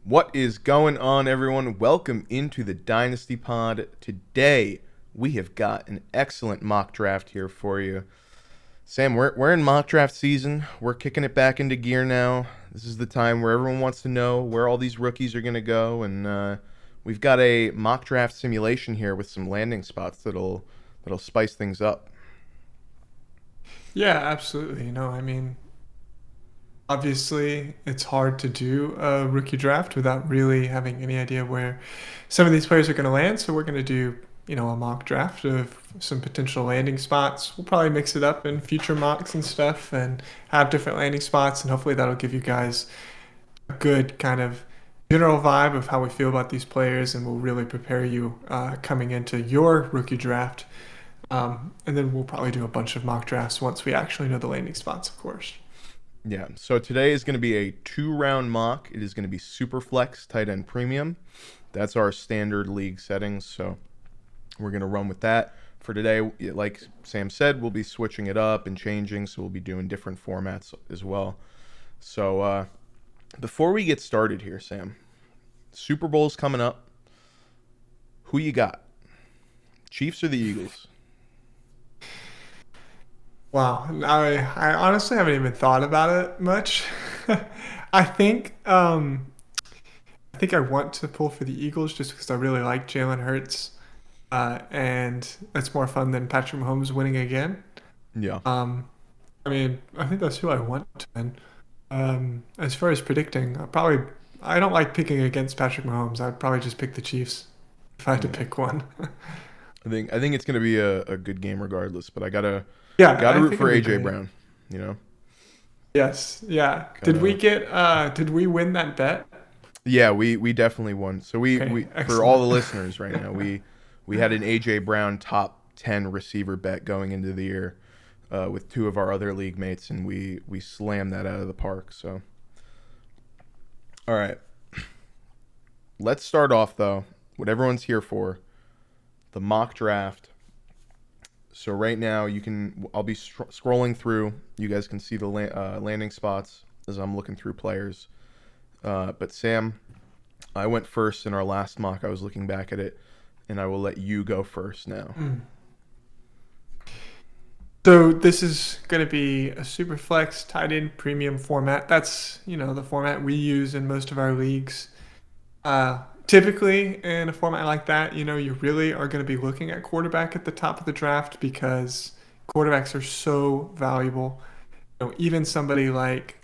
What is going on, everyone? Welcome into the Dynasty Pod. Today, we have got an excellent mock draft here for you. Sam, we're in mock draft season. We're kicking it back into gear now. This is the time where everyone wants to know where all these rookies are going to go, and we've got a mock draft simulation here with some landing spots that'll spice things up. Yeah, absolutely. Obviously, it's hard to do a rookie draft without really having any idea where some of these players are going to land. So we're going to do, a mock draft of some potential landing spots. We'll probably mix it up in future mocks and stuff and have different landing spots. And hopefully that'll give you guys a good kind of general vibe of how we feel about these players, and will really prepare you coming into your rookie draft. And then we'll probably do a bunch of mock drafts once we actually know the landing spots, of course. Yeah, so today is going to be a 2-round mock. It is going to be super flex, tight end premium. That's our standard league settings, so we're going to run with that. For today, like Sam said, we'll be switching it up and changing, so we'll be doing different formats as well. So before we get started here, Sam, Super Bowl's coming up. Who you got? Chiefs or the Eagles? Wow, I honestly haven't even thought about it much. I think I think I want to pull for the Eagles just because I really like Jalen Hurts, and it's more fun than Patrick Mahomes winning again. Yeah. I think that's who I want to win. As far as predicting, I don't like picking against Patrick Mahomes. I'd probably just pick the Chiefs if I had to Yeah. pick one. I think it's gonna be a good game regardless, but I gotta Yeah, gotta I root think for it'd be AJ great. Brown. You know, Yes, yeah. gotta. Did we win that bet? Yeah, we definitely won. So Okay, we for all excellent. the listeners right now, we had an AJ Brown top 10 receiver bet going into the year with two of our other league mates, and we slammed that out of the park. So all right, let's start off though. What everyone's here for, the mock draft. So right now I'll be scrolling through. You guys can see the landing spots as I'm looking through players. But Sam, I went first in our last mock. I was looking back at it, and I will let you go first now. Mm. So this is going to be a super flex tight end premium format. That's, the format we use in most of our leagues. Typically in a format like that, you really are going to be looking at quarterback at the top of the draft because quarterbacks are so valuable. Even somebody like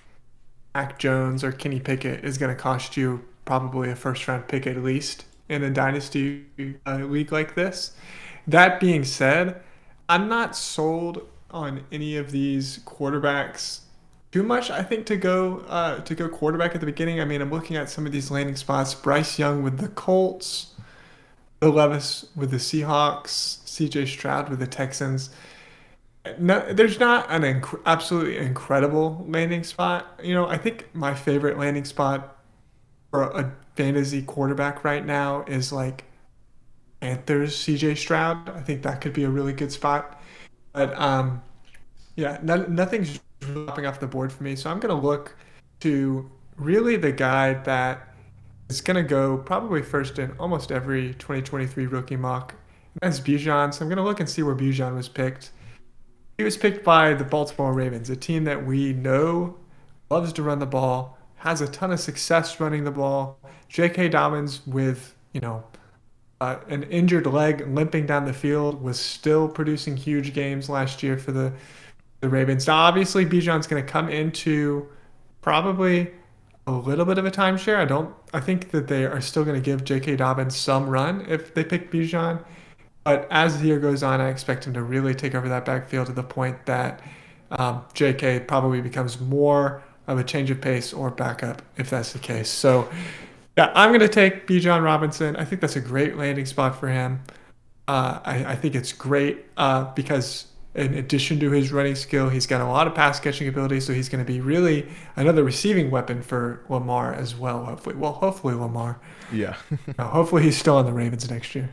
Mac Jones or Kenny Pickett is going to cost you probably a first round pick at least in a dynasty league like this. That being said, I'm not sold on any of these quarterbacks too much. I think to go quarterback at the beginning. I mean, I'm looking at some of these landing spots. Bryce Young with the Colts, Bill Levis with the Seahawks, C.J. Stroud with the Texans. No, there's not an absolutely incredible landing spot. I think my favorite landing spot for a fantasy quarterback right now is like Panthers CJ Stroud. I think that could be a really good spot. But yeah, nothing's dropping off the board for me. So I'm gonna look to really the guy that is gonna go probably first in almost every 2023 rookie mock. And that's Bijan. So I'm gonna look and see where Bijan was picked. He was picked by the Baltimore Ravens, a team that we know loves to run the ball, has a ton of success running the ball. J.K. Dobbins with an injured leg limping down the field was still producing huge games last year for the Ravens. Now, obviously, Bijan's going to come into probably a little bit of a timeshare. I think that they are still going to give J.K. Dobbins some run if they pick Bijan. But as the year goes on, I expect him to really take over that backfield to the point that J.K. probably becomes more of a change of pace or backup if that's the case. So yeah, I'm going to take Bijan Robinson. I think that's a great landing spot for him. I think it's great because in addition to his running skill, he's got a lot of pass catching ability, so he's going to be really another receiving weapon for Lamar as well. Hopefully Lamar. Yeah. Hopefully he's still on the Ravens next year.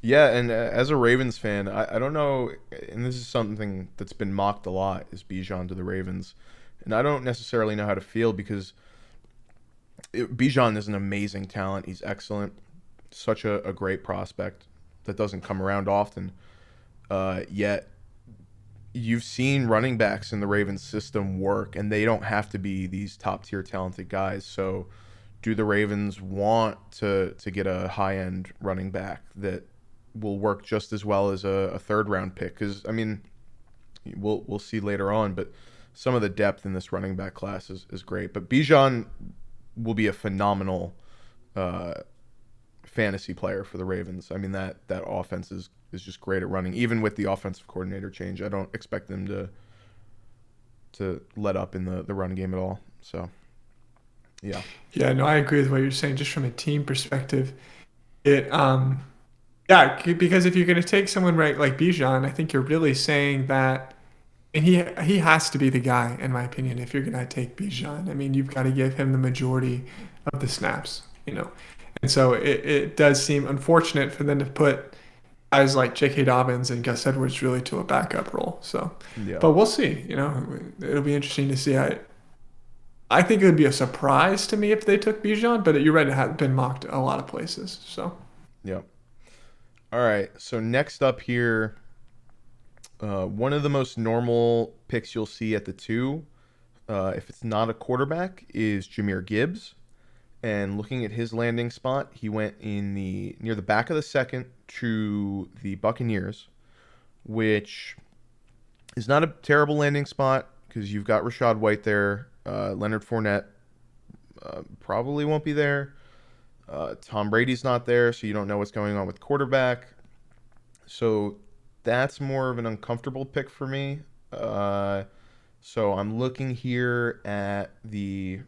Yeah, and as a Ravens fan, I don't know, and this is something that's been mocked a lot, is Bijan to the Ravens, and I don't necessarily know how to feel because Bijan is an amazing talent. He's excellent, such a great prospect that doesn't come around often. Yet you've seen running backs in the Ravens system work, and they don't have to be these top tier talented guys. So, do the Ravens want to get a high end running back that will work just as well as a third round pick? Because I mean, we'll see later on, but some of the depth in this running back class is great. But Bijan will be a phenomenal uh, fantasy player for the Ravens. I mean that offense is just great at running. Even with the offensive coordinator change, I don't expect them to let up in the run game at all. So yeah, Yeah, no, I agree with what you're saying. Just from a team perspective, it yeah, because if you're going to take someone right like Bijan, I think you're really saying that, and he has to be the guy in my opinion. If you're going to take Bijan, I mean, you've got to give him the majority of the snaps, you know. And so it does seem unfortunate for them to put guys like J.K. Dobbins and Gus Edwards really to a backup role. So, yeah, but we'll see. You know, it'll be interesting to see. I think it would be a surprise to me if they took Bijan, but you're right, it has been mocked a lot of places. So, yeah. All right. So next up here, one of the most normal picks you'll see at the two, if it's not a quarterback, is Jahmyr Gibbs. And looking at his landing spot, he went in the near the back of the second to the Buccaneers, which is not a terrible landing spot because you've got Rashad White there. Leonard Fournette probably won't be there. Tom Brady's not there, so you don't know what's going on with quarterback. So that's more of an uncomfortable pick for me. So I'm looking here at the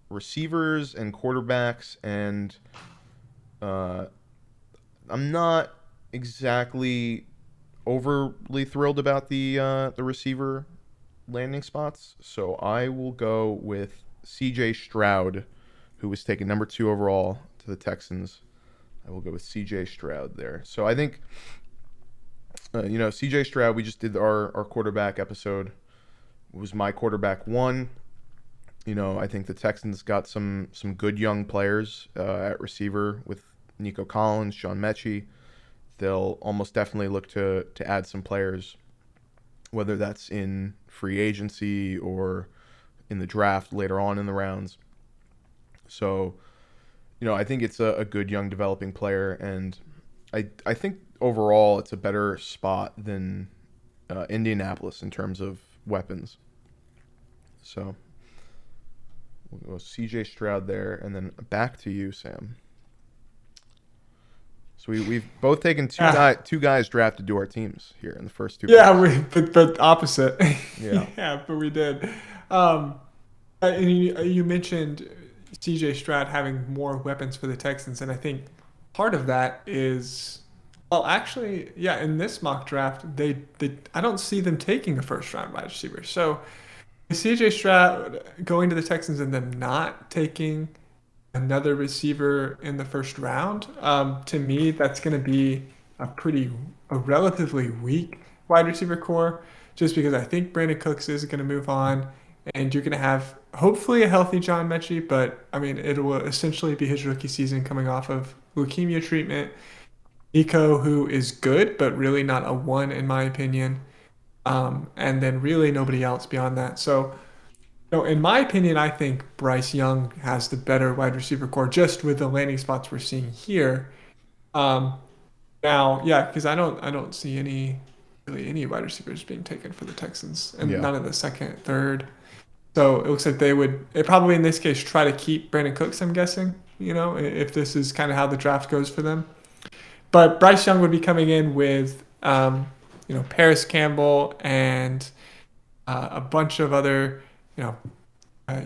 receivers and quarterbacks, and I'm not exactly overly thrilled about the receiver landing spots. So I will go with C.J. Stroud, who was taken number 2 overall to the Texans. I will go with C.J. Stroud there. So I think, C.J. Stroud, we just did our quarterback episode, was my quarterback 1. I think the Texans got some good young players at receiver with Nico Collins, John Mechie. They'll almost definitely look to add some players, whether that's in free agency or in the draft later on in the rounds. So, I think it's a good young developing player, and I think overall it's a better spot than Indianapolis in terms of weapons. So we'll go C.J. Stroud there, and then back to you, Sam. So we've both taken two guys drafted to our teams here in the first 2 picks. but opposite. Yeah. Yeah, but we did. And you mentioned C.J. Stroud having more weapons for the Texans, and I think part of that is, well, actually, yeah, in this mock draft, they I don't see them taking a first round wide receiver. So C.J. Stroud going to the Texans and them not taking another receiver in the first round, to me, that's going to be a relatively weak wide receiver core, just because I think Brandon Cooks is going to move on, and you're going to have hopefully a healthy John Mechie, but I mean, it will essentially be his rookie season coming off of leukemia treatment. Nico, who is good, but really not a 1 in my opinion. And then really nobody else beyond that. So, in my opinion, I think Bryce Young has the better wide receiver core just with the landing spots we're seeing here. Now, yeah, because I don't see any wide receivers being taken for the Texans, and none of the second, third. So it looks like they would probably in this case try to keep Brandon Cooks, I'm guessing, if this is kind of how the draft goes for them. But Bryce Young would be coming in with, Paris Campbell and a bunch of other, I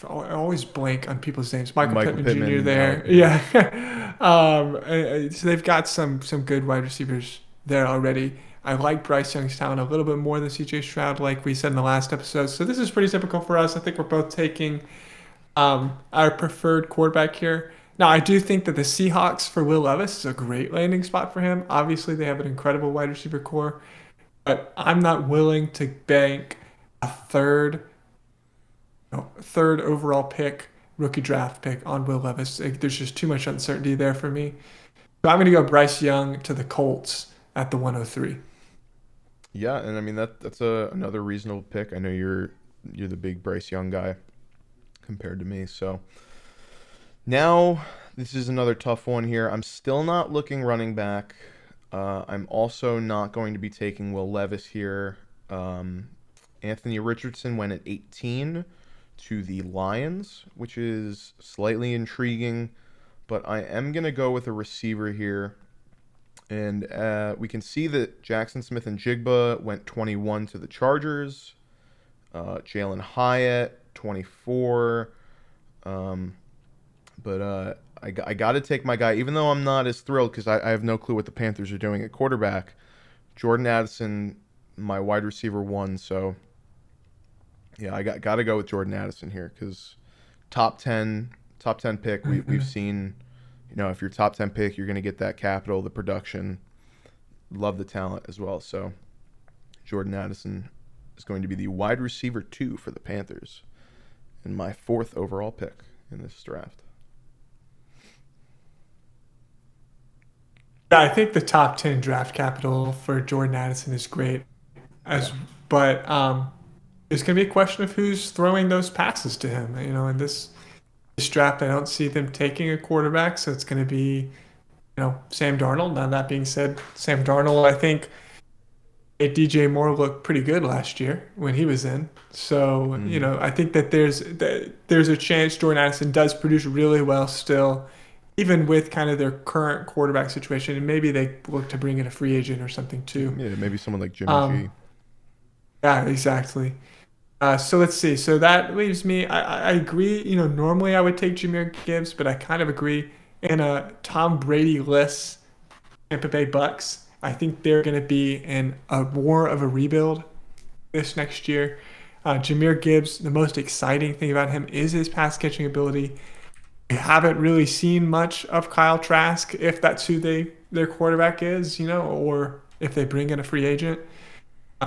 always blank on people's names. Michael Pittman Jr. there. Yeah. So they've got some good wide receivers there already. I like Bryce Young's talent a little bit more than C.J. Stroud, like we said in the last episode. So this is pretty typical for us. I think we're both taking our preferred quarterback here. Now, I do think that the Seahawks for Will Levis is a great landing spot for him. Obviously, they have an incredible wide receiver core, but I'm not willing to bank a third overall pick, rookie draft pick on Will Levis. There's just too much uncertainty there for me. So I'm going to go Bryce Young to the Colts at the 103. Yeah, and I mean that's another reasonable pick. I know you're the big Bryce Young guy compared to me. So now this is another tough one here. I'm still not looking running back. I'm also not going to be taking Will Levis here. Anthony Richardson went at 18 to the Lions, which is slightly intriguing, but I am going to go with a receiver here. And we can see that Jackson Smith and Jigba went 21 to the Chargers. Jalen Hyatt, 24. But I got to take my guy, even though I'm not as thrilled because I have no clue what the Panthers are doing at quarterback. Jordan Addison, my wide receiver one. So, yeah, I got to go with Jordan Addison here because top 10 pick. We've seen, if you're top 10 pick, you're going to get that capital, the production. Love the talent as well. So, Jordan Addison is going to be the wide receiver 2 for the Panthers and my 4th overall pick in this draft. Yeah, I think the top 10 draft capital for Jordan Addison is great. But it's going to be a question of who's throwing those passes to him. In this draft, I don't see them taking a quarterback, so it's going to be, Sam Darnold. Now that being said, Sam Darnold, I think made DJ Moore look pretty good last year when he was in. So I think that there's a chance Jordan Addison does produce really well still, even with kind of their current quarterback situation, and maybe they look to bring in a free agent or something too. Yeah, maybe someone like Jimmy G. Yeah, exactly. So let's see. So that leaves me. I agree. Normally I would take Jahmyr Gibbs, but I kind of agree. In a Tom Brady-less Tampa Bay Bucks, I think they're going to be in a more of a rebuild this next year. Jahmyr Gibbs, the most exciting thing about him is his pass catching ability. We haven't really seen much of Kyle Trask, if that's who their quarterback is, or if they bring in a free agent.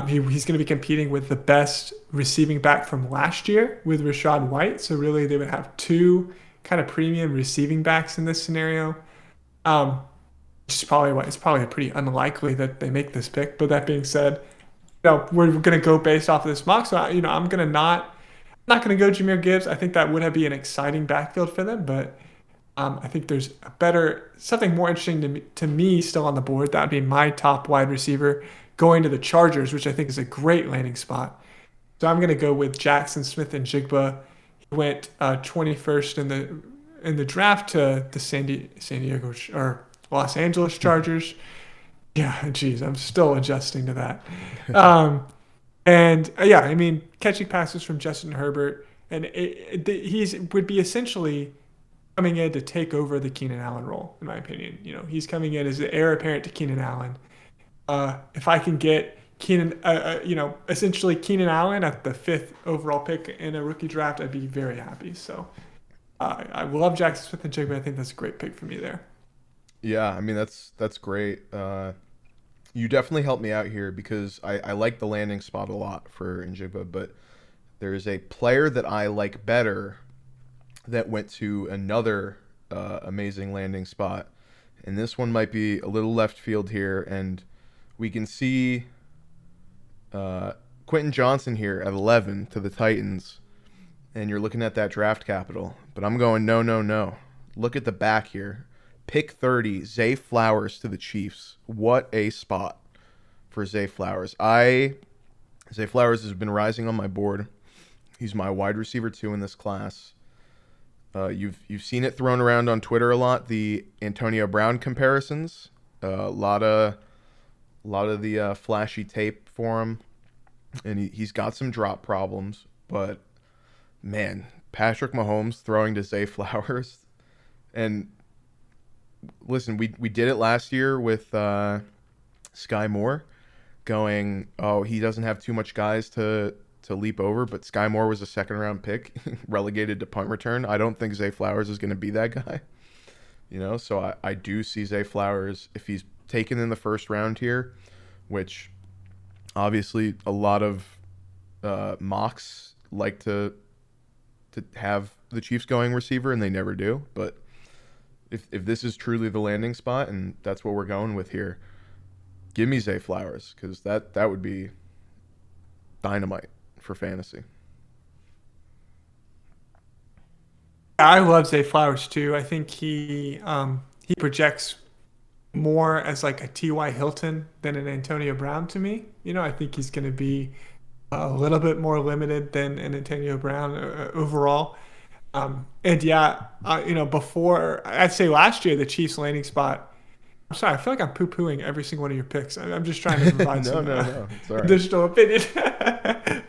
He's going to be competing with the best receiving back from last year with Rachaad White. So really they would have 2 kind of premium receiving backs in this scenario. Which is it's probably pretty unlikely that they make this pick. But that being said, we're going to go based off of this mock. So I'm not going to go Jahmyr Gibbs. I think that would be an exciting backfield for them, but I think there's something more interesting to me still on the board. That would be my top wide receiver going to the Chargers, which I think is a great landing spot. So I'm going to go with Jackson Smith and Jigba. He went 21st in the draft to the San Diego or Los Angeles Chargers. Yeah, geez, I'm still adjusting to that. Catching passes from Justin Herbert, and he would be essentially coming in to take over the Keenan Allen role, in my opinion. He's coming in as the heir apparent to Keenan Allen. If I can get essentially Keenan Allen at the 5th overall pick in a rookie draft, I'd be very happy. So I love Jackson Smith and Jigba. I think that's a great pick for me there. Yeah, I mean that's great. You definitely helped me out here because I like the landing spot a lot for Njigba, but there's a player that I like better that went to another amazing landing spot, and this one might be a little left field here, and we can see Quentin Johnson here at 11 to the Titans, and you're looking at that draft capital, but I'm going no. Look at the back here. Pick 30, Zay Flowers to the Chiefs. What a spot for Zay Flowers. Zay Flowers has been rising on my board. He's my wide receiver 2 in this class. You've seen it thrown around on Twitter a lot, the Antonio Brown comparisons. A lot of the flashy tape for him, and he's got some drop problems. But man, Patrick Mahomes throwing to Zay Flowers, and listen, we did it last year with Sky Moore, going, he doesn't have too much guys to leap over, but Sky Moore was a 2nd round pick, relegated to punt return. I don't think Zay Flowers is going to be that guy. So I do see Zay Flowers if he's taken in the first round here, which obviously a lot of mocks like to have the Chiefs going receiver, and they never do. But if this is truly the landing spot and that's what we're going with here, give me Zay Flowers, because that would be dynamite for fantasy. I love Zay Flowers too. I think he projects more as like a T.Y. Hilton than an Antonio Brown to me. I think he's going to be a little bit more limited than an Antonio Brown overall. And yeah, before I'd say last year the Chiefs landing spot. I'm sorry, I feel like I'm poo-pooing every single one of your picks. I'm just trying to provide No, some no. It's all right. additional opinion.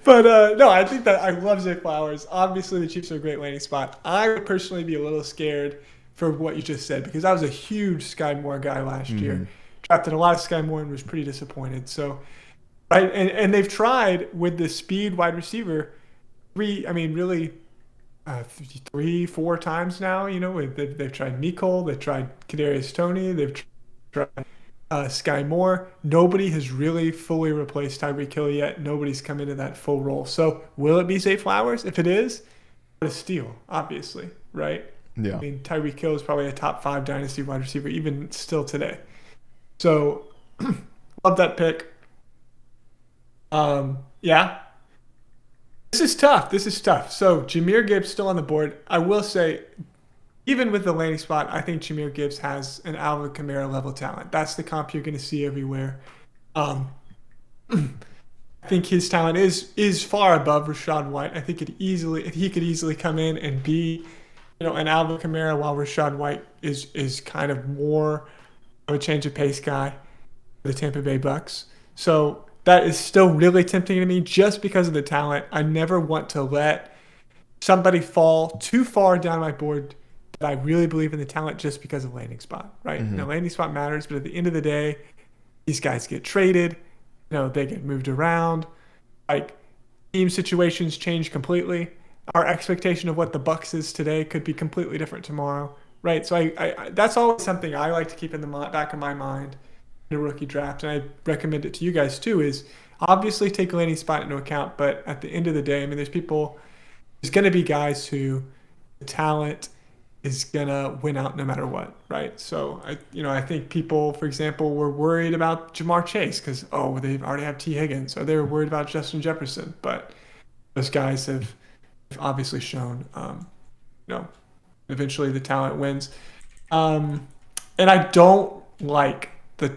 But no, I think that I love Zay Flowers. Obviously, the Chiefs are a great landing spot. I would personally be a little scared for what you just said, because I was a huge Sky Moore guy last year. Drafted a lot of Sky Moore and was pretty disappointed. So, right, and they've tried with the speed wide receiver really 3-4 times now. They've tried Nicole, they've tried Kadarius Toney, they've tried Sky Moore. Nobody has really fully replaced Tyreek Hill yet. Nobody's come into that full role. So will it be Zay Flowers? If it is, what a steal, obviously, right? Yeah. I mean, Tyreek Hill is probably a top 5 dynasty wide receiver even still today. So love that pick. Yeah. This is tough. So Jahmyr Gibbs still on the board. I will say, even with the landing spot, I think Jahmyr Gibbs has an Alvin Kamara level talent. That's the comp you're going to see everywhere. I think his talent is far above Rashad White. I think he could easily come in and be, an Alvin Kamara, while Rashad White is kind of more of a change of pace guy for the Tampa Bay Bucks. So that is still really tempting to me just because of the talent. I never want to let somebody fall too far down my board that I really believe in the talent just because of landing spot, right? Mm-hmm. Now, landing spot matters, but at the end of the day, these guys get traded. They get moved around. Like, team situations change completely. Our expectation of what the Bucks is today could be completely different tomorrow, right? So I that's always something I like to keep in the back of my mind in a rookie draft, and I recommend it to you guys too, is obviously take a landing spot into account, but at the end of the day, there's going to be guys who the talent is going to win out no matter what, right? So, I think people, for example, were worried about Jamar Chase because, they already have T. Higgins, or they were worried about Justin Jefferson, but those guys have obviously shown, eventually the talent wins. And I don't like the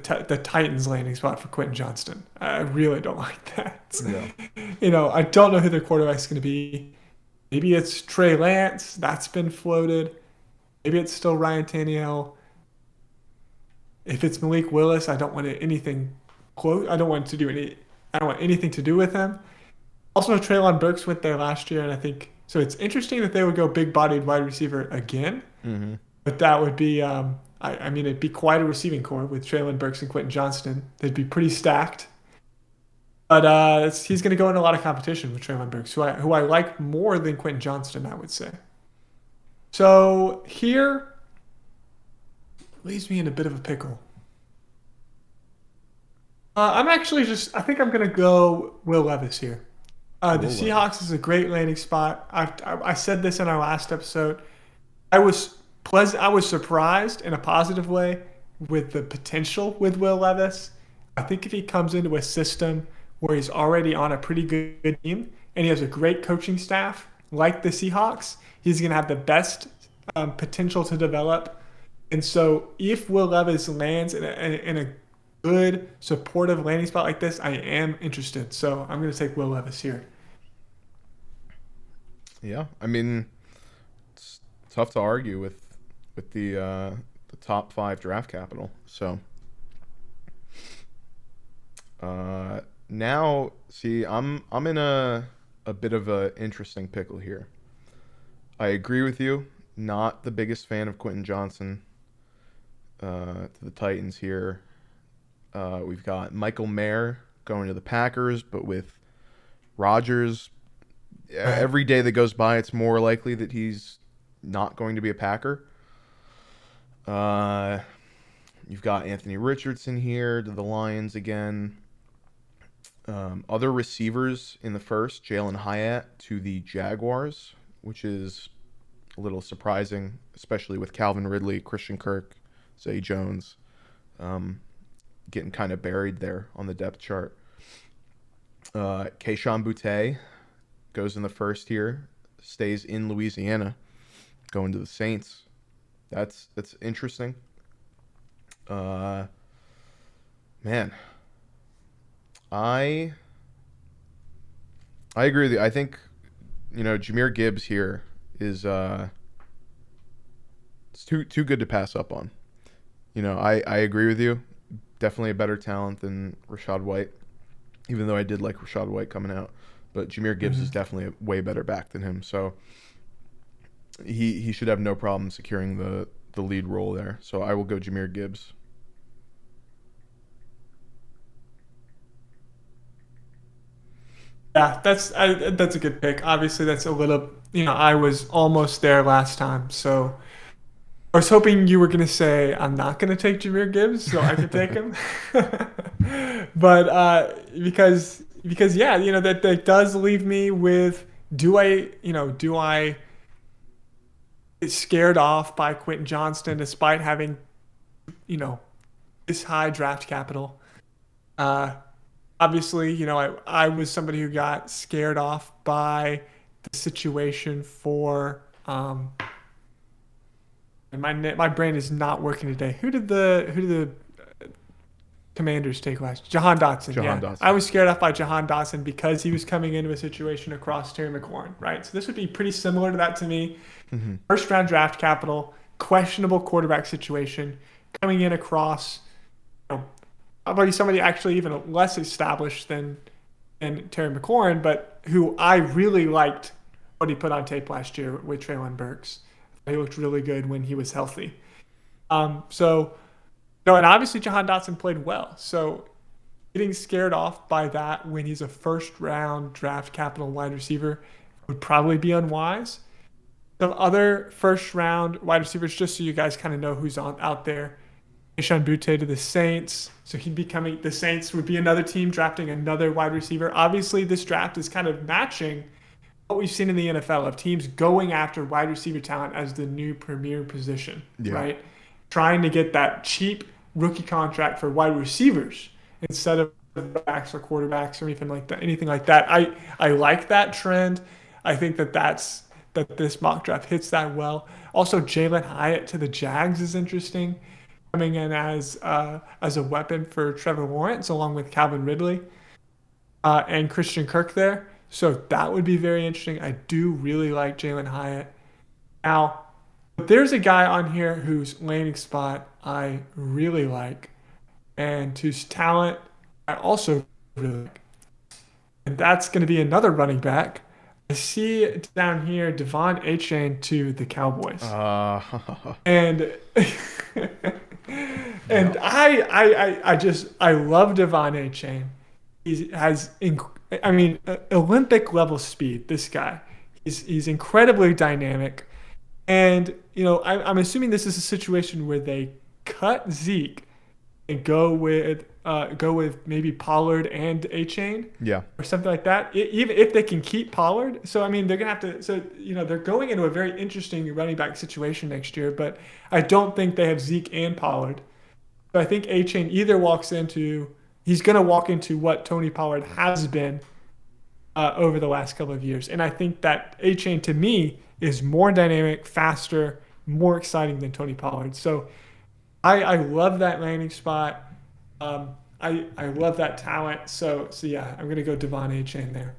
Titans landing spot for Quentin Johnston. I really don't like that. No. I don't know who their quarterback's going to be. Maybe it's Trey Lance. That's been floated. Maybe it's still Ryan Tannehill. If it's Malik Willis, I don't want anything close. I don't want anything to do with him. Also, Treylon Burks went there last year, and I think so. It's interesting that they would go big-bodied wide receiver again. Mm-hmm. But that would be, it'd be quite a receiving core with Treylon Burks and Quentin Johnston. They'd be pretty stacked. But he's going to go into a lot of competition with Treylon Burks, who I like more than Quentin Johnston, I would say. So here leaves me in a bit of a pickle. I think I'm going to go Will Levis here. The Seahawks is a great landing spot. I said this in our last episode. I was surprised in a positive way with the potential with Will Levis. I think if he comes into a system where he's already on a pretty good team and he has a great coaching staff like the Seahawks, he's going to have the best potential to develop. And so if Will Levis lands in a good supportive landing spot like this, I am interested. So I'm going to take Will Levis here. Yeah, it's tough to argue with the top 5 draft capital. So now, see, I'm in a bit of a interesting pickle here. I agree with you. Not the biggest fan of Quentin Johnson to the Titans here. We've got Michael Mayer going to the Packers, but with Rodgers, every day that goes by, it's more likely that he's not going to be a Packer. Uh, you've got Anthony Richardson here to the Lions again. Other receivers in the first, Jalen Hyatt to the Jaguars, which is a little surprising, especially with Calvin Ridley, Christian Kirk, Zay Jones, getting kind of buried there on the depth chart. Keyshawn Boutte goes in the first here, stays in Louisiana, going to the Saints. That's interesting. Man, I agree with you. I think, Jahmyr Gibbs here is it's too good to pass up on. I agree with you. Definitely a better talent than Rachaad White, even though I did like Rachaad White coming out. But Jahmyr Gibbs is definitely a way better back than him. So he should have no problem securing the lead role there. So I will go Jahmyr Gibbs. Yeah, that's a good pick. Obviously, that's a little, I was almost there last time. So I was hoping you were going to say, I'm not going to take Jahmyr Gibbs so I could take him. But because yeah, that does leave me with, do I get scared off by Quentin Johnston despite having, this high draft capital? Obviously, I was somebody who got scared off by the situation for and my brain is not working today. Who did the Commanders take last? Jahan Dotson. Dotson. I was scared off by Jahan Dotson because he was coming into a situation across Terry McLaurin, right? So this would be pretty similar to that to me. Mm-hmm. First round draft capital, questionable quarterback situation, coming in across, probably somebody actually even less established than Terry McLaurin, but who I really liked what he put on tape last year with Treylon Burks. He looked really good when he was healthy. And obviously Jahan Dotson played well. So getting scared off by that when he's a first round draft capital wide receiver would probably be unwise. Some other first round wide receivers, just so you guys kind of know who's out there. Keyshawn Boutte to the Saints. So the Saints would be another team drafting another wide receiver. Obviously, this draft is kind of matching what we've seen in the NFL of teams going after wide receiver talent as the new premier position, right? Trying to get that cheap rookie contract for wide receivers instead of backs or quarterbacks or anything like that. I like that trend. I think that this mock draft hits that well. Also, Jalen Hyatt to the Jags is interesting, coming in as a weapon for Trevor Lawrence along with Calvin Ridley and Christian Kirk there. So that would be very interesting. I do really like Jalen Hyatt. Now, there's a guy on here whose landing spot I really like and whose talent I also really like. And that's going to be another running back. I see down here Devon Achane to the Cowboys. And I love Devon Achane. He has Olympic level speed. This guy, he's incredibly dynamic, and I'm assuming this is a situation where they cut Zeke and go with maybe Pollard and Achane, or something like that. Even if they can keep Pollard, so they're gonna have to. So they're going into a very interesting running back situation next year, but I don't think they have Zeke and Pollard. So I think Achane he's going to walk into what Tony Pollard has been over the last couple of years. And I think that Achane, to me, is more dynamic, faster, more exciting than Tony Pollard. So I love that landing spot. I love that talent. So yeah, I'm going to go Devon Achane there.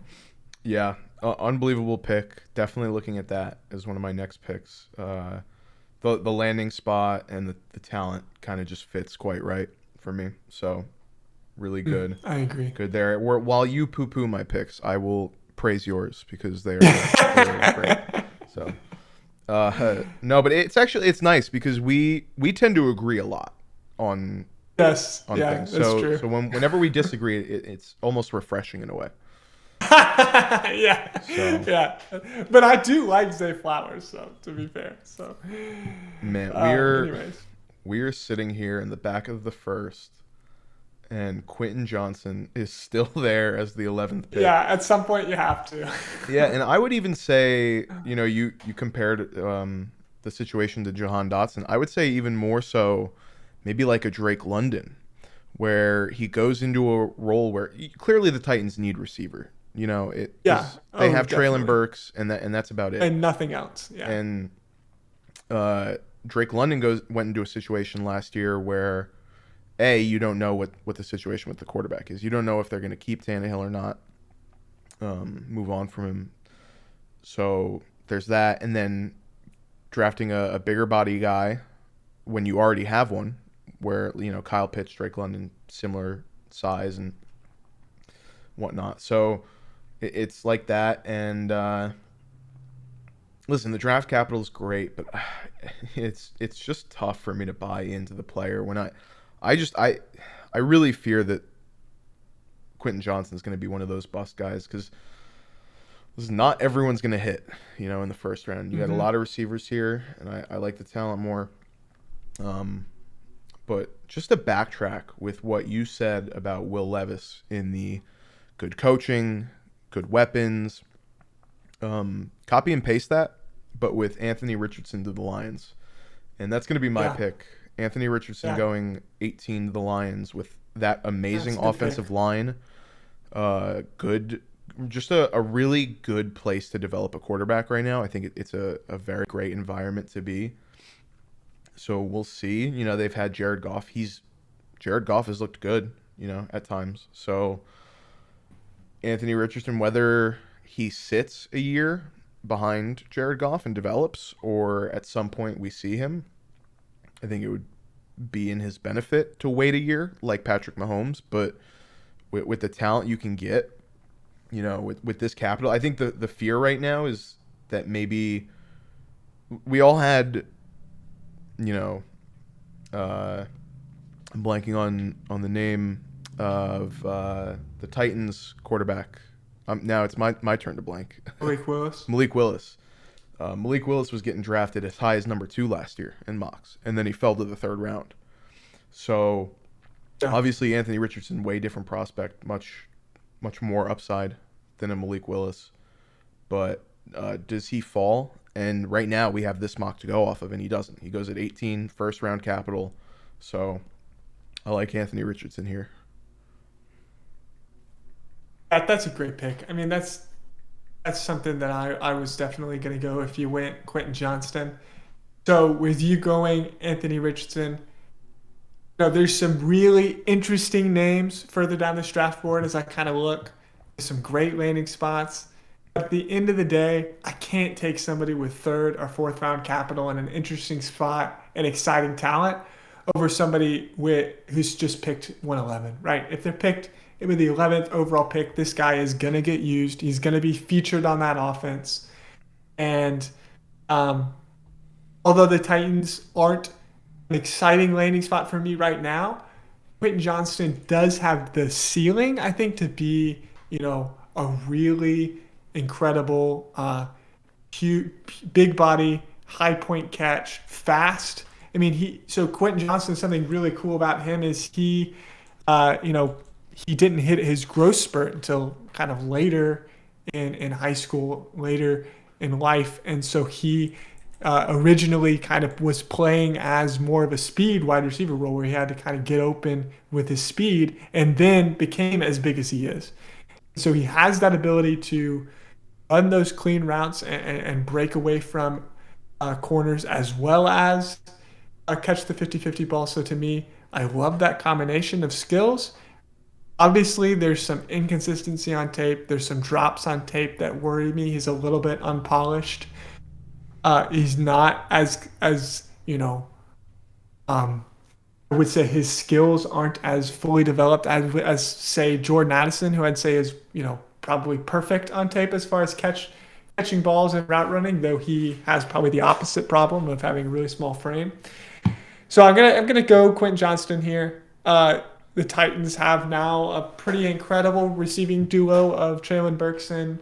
Yeah, unbelievable pick. Definitely looking at that as one of my next picks. The landing spot and the talent kind of just fits quite right for me. So really good. I agree. Good there. While you poo-poo my picks, I will praise yours because they're great. So, no, but it's nice because we tend to agree a lot on things. That's true. So whenever we disagree, it's almost refreshing in a way. Yeah. But I do like Zay Flowers, so to be fair. So man, we are sitting here in the back of the first, and Quentin Johnson is still there as the 11th pick. Yeah, at some point you have to. Yeah, and I would even say, you compared the situation to Jahan Dotson. I would say even more so, maybe like a Drake London, where he goes into a role where clearly the Titans need receiver. Yeah. They Oh, have Traylon definitely. Burks, and that's about it. And nothing else. Yeah. And Drake London went into a situation last year where you don't know what the situation with the quarterback is. You don't know if they're going to keep Tannehill or not. Move on from him. So there's that, and then drafting a bigger body guy when you already have one, where Kyle Pitts, Drake London, similar size and whatnot. So it's like that, and listen, the draft capital is great, but it's just tough for me to buy into the player when I really fear that Quentin Johnson is going to be one of those bust guys because not everyone's going to hit, in the first round. You got a lot of receivers here, and I like the talent more. But just to backtrack with what you said about Will Levis in the good coaching, good weapons, copy and paste that, but with Anthony Richardson to the Lions. And that's going to be my pick. Anthony Richardson going 18 to the Lions with that amazing offensive line. Good, just a really good place to develop a quarterback right now. I think it's a very great environment to be. So we'll see. They've had Jared Goff. Jared Goff has looked good, at times. So Anthony Richardson, whether he sits a year behind Jared Goff and develops, or at some point we see him, I think it would be in his benefit to wait a year like Patrick Mahomes. But with the talent you can get, with this capital, I think the fear right now is that maybe we all had, I'm blanking on the name of the Titans quarterback. Now it's my turn to blank. Malik Willis. Malik Willis. Malik Willis was getting drafted as high as number 2 last year in mocks, and then he fell to the 3rd round. So obviously Anthony Richardson, way different prospect, much more upside than a Malik Willis. But does he fall? And right now we have this mock to go off of, and he doesn't. He goes at 18, first round capital. So I like Anthony Richardson here. That's a great pick. I mean, that's something that I was definitely going to go if you went Quentin Johnston. So with you going Anthony Richardson, there's some really interesting names further down this draft board as I kind of look. There's some great landing spots. At the end of the day, I can't take somebody with 3rd or 4th round capital in an interesting spot and exciting talent over somebody who's just picked 111, right? If they're picked with the 11th overall pick, this guy is going to get used. He's going to be featured on that offense. And although the Titans aren't an exciting landing spot for me right now, Quentin Johnston does have the ceiling, I think, to be, a really incredible, huge, big body, high point catch, fast. I mean, so Quentin Johnston, something really cool about him is he didn't hit his growth spurt until kind of later in high school, later in life. And so he originally kind of was playing as more of a speed wide receiver role where he had to kind of get open with his speed and then became as big as he is. So he has that ability to run those clean routes and break away from corners as well as catch the 50-50 ball. So to me, I love that combination of skills. Obviously, there's some inconsistency on tape. There's some drops on tape that worry me. He's a little bit unpolished. He's not as I would say his skills aren't as fully developed as say Jordan Addison, who I'd say is probably perfect on tape as far as catching balls and route running, though he has probably the opposite problem of having a really small frame. So I'm gonna go Quentin Johnston here. The Titans have now a pretty incredible receiving duo of Traylon Burks and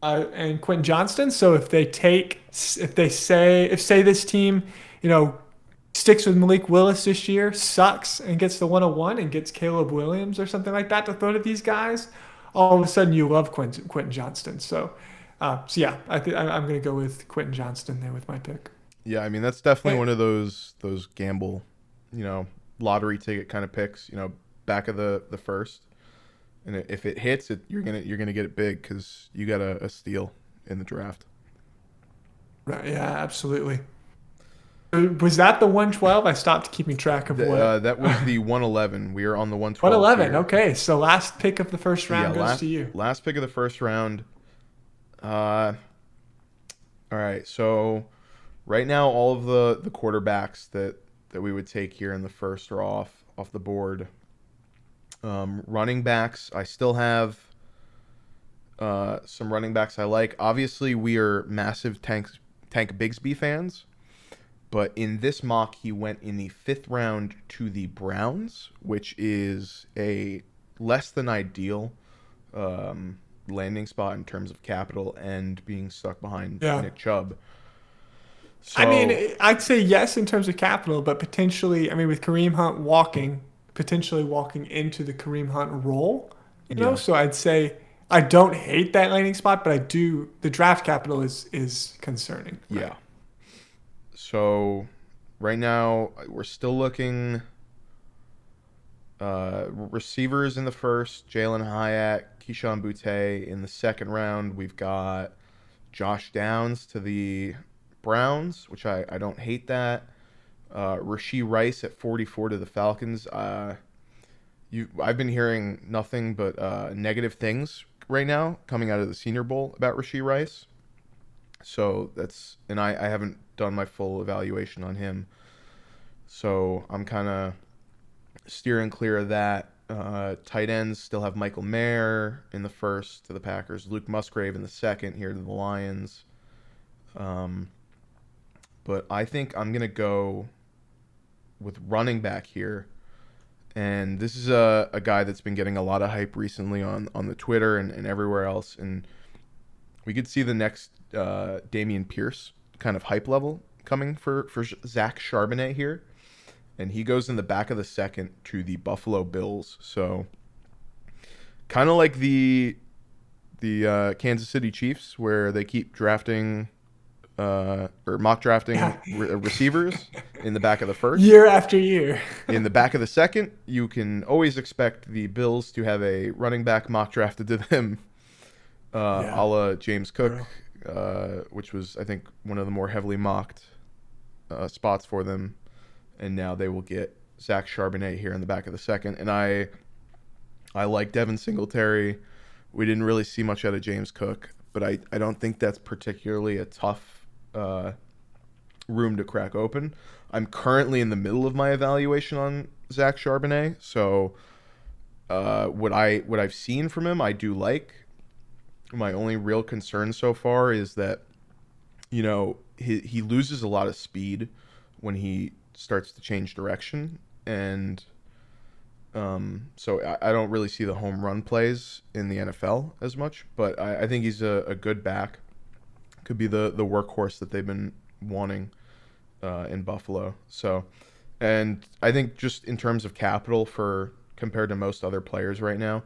Quentin Johnston. So if say this team, sticks with Malik Willis this year, sucks, and gets the 101 and gets Caleb Williams or something like that to throw to these guys, all of a sudden you love Quentin Johnston. So yeah, I'm going to go with Quentin Johnston there with my pick. Yeah, I mean that's definitely Hey, one of those gamble, lottery ticket kind of picks. Back of the first, and if it hits, you're gonna get it big because you got a steal in the draft. right, yeah, absolutely. Was that the 112? I stopped keeping track of what. That was the 111. We are on the 112 111. here. Okay, so last pick of the first Yeah, round goes last to you. last pick of the first round. All right, so right now all of the quarterbacks that we would take here in the first are off the board. Running backs, I still have some running backs I like. Obviously, we are massive Tank Bigsby fans, but in this mock, he went in the 5th round to the Browns, which is a less than ideal landing spot in terms of capital and being stuck behind Yeah. Nick Chubb. I mean, So I'd say yes in terms of capital, but potentially, I mean, with Kareem Hunt potentially walking into the Kareem Hunt role, yeah, so I'd say I don't hate that landing spot, but I do, the draft capital is concerning, right? yeah. So right now we're still looking receivers in the first, Jalen Hyatt, Keyshawn Boutte in the 2nd round. We've got Josh Downs to the Browns, which I don't hate that. Rashee Rice at 44 to the Falcons. I've been hearing nothing but negative things right now coming out of the Senior Bowl about Rashee Rice. So and I haven't done my full evaluation on him. So I'm kind of steering clear of that. Tight ends still have Michael Mayer in the 1st to the Packers, Luke Musgrave in the 2nd here to the Lions. But I think I'm going to go with running back here. And this is a guy that's been getting a lot of hype recently on the Twitter and everywhere else. And we could see the next Dameon Pierce kind of hype level coming for Zach Charbonnet here. And he goes in the back of the 2nd to the Buffalo Bills. So kind of like the Kansas City Chiefs, where they keep drafting or mock drafting Yeah. receivers in the back of the 1st. Year after year. In the back of the 2nd, you can always expect the Bills to have a running back mock drafted to them, Yeah. a la James Cook, True. which was, I think, one of the more heavily mocked spots for them. And now they will get Zach Charbonnet here in the back of the 2nd. And I like Devin Singletary. We didn't really see much out of James Cook, but I don't think that's particularly a tough room to crack open. I'm currently in the middle of my evaluation on Zach Charbonnet, so what I've seen from him, I do like. My only real concern so far is that he loses a lot of speed when he starts to change direction, and so I don't really see the home run plays in the NFL as much. But I think he's a good back. Could be the workhorse that they've been wanting in Buffalo. So, and I think just in terms of capital compared to most other players right now,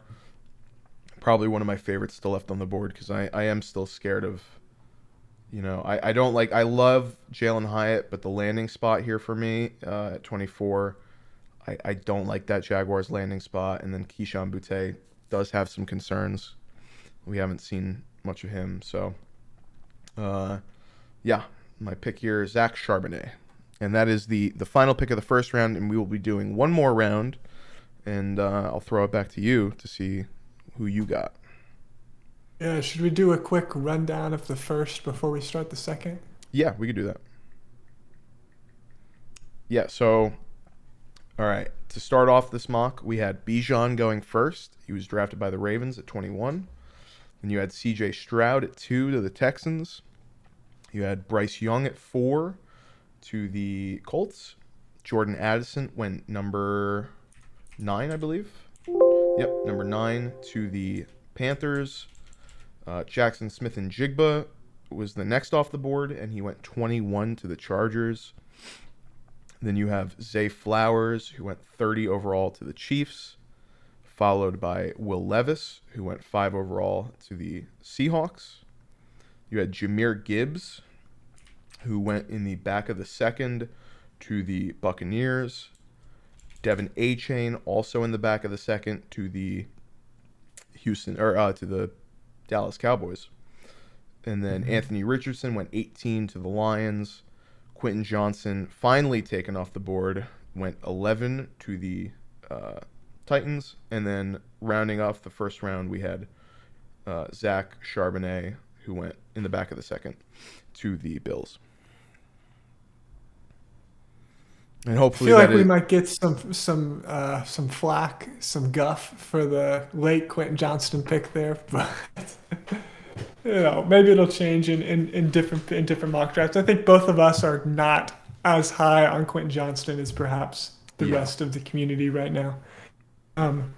probably one of my favorites still left on the board because I am still scared of, I don't like, I love Jalen Hyatt, but the landing spot here for me at 24, I don't like that Jaguars landing spot. And then Keyshawn Boutte does have some concerns. We haven't seen much of him. So, yeah, my pick here is Zach Charbonnet. And that is the final pick of the first round, and we will be doing one more round. And I'll throw it back to you to see who you got. Yeah, should we do a quick rundown of the first before we start the second? Yeah, we could do that. Yeah, so, all right. To start off this mock, we had Bijan going first. He was drafted by the Ravens at 21. Then you had C.J. Stroud at 2 to the Texans. You had Bryce Young at 4 to the Colts. Jordan Addison went number 9, I believe. Yep, number 9 to the Panthers. Jackson Smith and Jigba was the next off the board, and he went 21 to the Chargers. Then you have Zay Flowers, who went 30 overall to the Chiefs, followed by Will Levis, who went 5 overall to the Seahawks. You had Jahmyr Gibbs, who went in the back of the second to the Buccaneers. Devin Achane, also in the back of the second to the to the Dallas Cowboys. And then Anthony Richardson went 18 to the Lions. Quentin Johnson, finally taken off the board, went 11 to the Titans. And then rounding off the first round, we had Zach Charbonnet, who went in the back of the second to the Bills. And hopefully, I feel like we might get some flack, some guff for the late Quentin Johnston pick there, but maybe it'll change in different mock drafts. I think both of us are not as high on Quentin Johnston as perhaps the rest of the community right now. And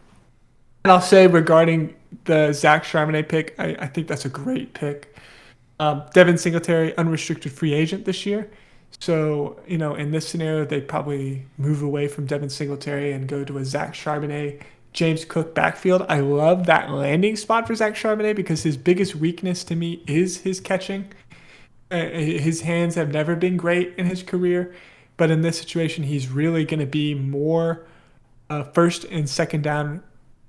I'll say regarding the Zach Charbonnet pick, I think that's a great pick. Devin Singletary, unrestricted free agent this year. So, in this scenario, they'd probably move away from Devin Singletary and go to a Zach Charbonnet, James Cook backfield. I love that landing spot for Zach Charbonnet because his biggest weakness to me is his catching. His hands have never been great in his career, but in this situation, he's really going to be more first and second down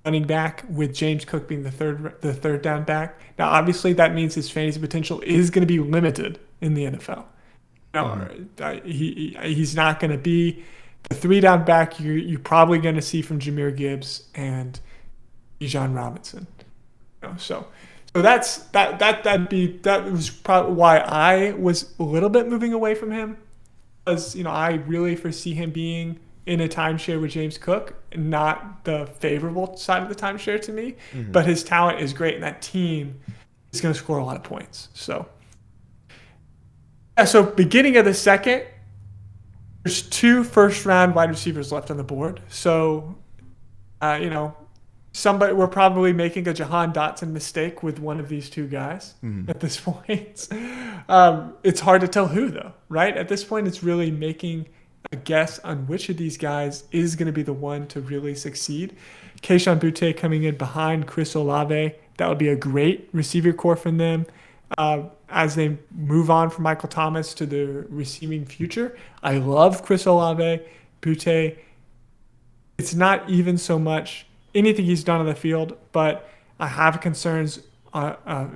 running back, with James Cook being the third down back. Now, obviously, that means his fantasy potential is going to be limited in the NFL. No, he's not going to be the 3-down back you're probably going to see from Jahmyr Gibbs and Bijan Robinson. So that was probably why I was a little bit moving away from him, because I really foresee him being in a timeshare with James Cook, not the favorable side of the timeshare to me. Mm-hmm. But his talent is great, and that team is going to score a lot of points. So beginning of the second, there's 2 first-round wide receivers left on the board. So, we're probably making a Jahan Dotson mistake with one of these 2 guys at this point. It's hard to tell who, though, right? At this point, it's really making a guess on which of these guys is going to be the one to really succeed. Kayshon Boutte coming in behind Chris Olave. That would be a great receiver core from them. As they move on from Michael Thomas to the receiving future. I love Chris Olave. Boutte, it's not even so much anything he's done on the field, but I have concerns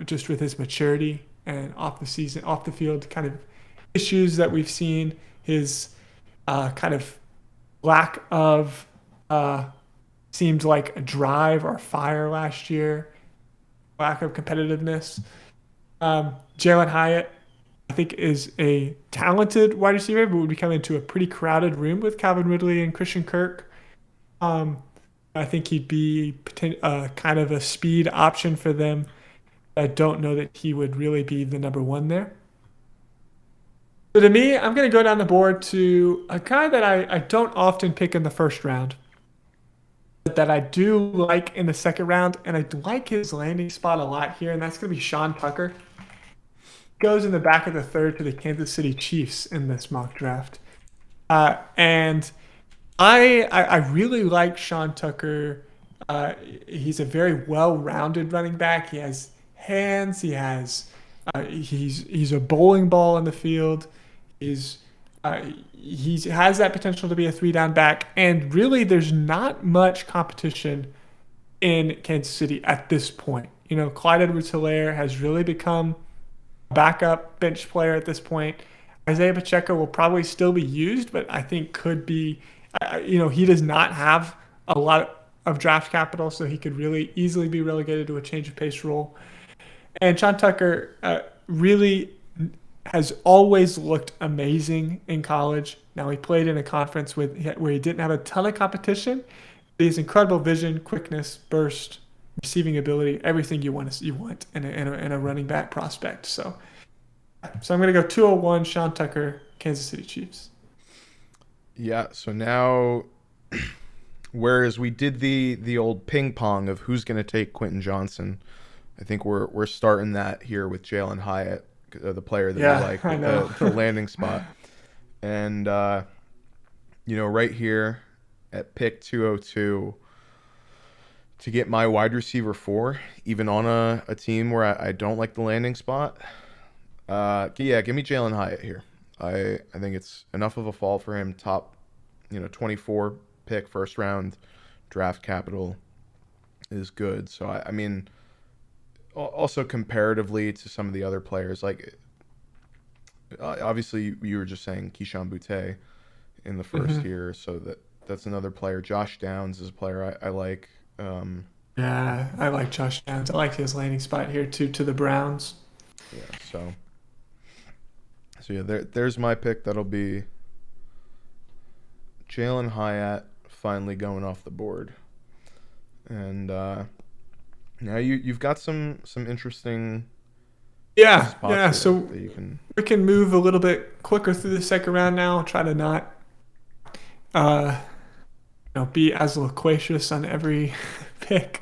just with his maturity and off the field kind of issues that we've seen. His kind of lack of seemed like a drive or fire last year, lack of competitiveness. Jalen Hyatt, I think, is a talented wide receiver, but would be coming into a pretty crowded room with Calvin Ridley and Christian Kirk. I think he'd be kind of a speed option for them. I don't know that he would really be the number 1 there. So to me, I'm going to go down the board to a guy that I don't often pick in the first round, but that I do like in the second round, and I like his landing spot a lot here, and that's going to be Sean Tucker. Goes in the back of the third to the Kansas City Chiefs in this mock draft. And I really like Sean Tucker. He's a very well-rounded running back. He has hands. He has he's a bowling ball in the field. He has that potential to be a 3-down back. And really, there's not much competition in Kansas City at this point. Clyde Edwards-Helaire has really become backup bench player at this point. Isaiah Pacheco will probably still be used, but I think could be, he does not have a lot of draft capital, so he could really easily be relegated to a change of pace role. And Sean Tucker really has always looked amazing in college. Now, he played in a conference where he didn't have a ton of competition, but he has incredible vision, quickness, burst, receiving ability, everything you want in a running back prospect. So I'm going to go 201, Sean Tucker, Kansas City Chiefs. Yeah, so now, whereas we did the old ping pong of who's going to take Quentin Johnson, I think we're starting that here with Jalen Hyatt, the player that we like, with the landing spot. And right here at pick 202 to get my wide receiver 4, even on a team where I don't like the landing spot. Yeah, give me Jalen Hyatt here. I think it's enough of a fall for him. Top, 24 pick, first round draft capital is good. So I mean, also comparatively to some of the other players, like obviously you were just saying Keyshawn Boutte in the first year, so that's another player. Josh Downs is a player I like. Yeah, I like Josh Downs. I like his landing spot here too, to the Browns. Yeah, so yeah, there's my pick. That'll be Jalen Hyatt finally going off the board, and now you've got some interesting Yeah, spots yeah. here So that you can. we can move a little bit quicker through the second round now. Try to not, uh, be as loquacious on every pick.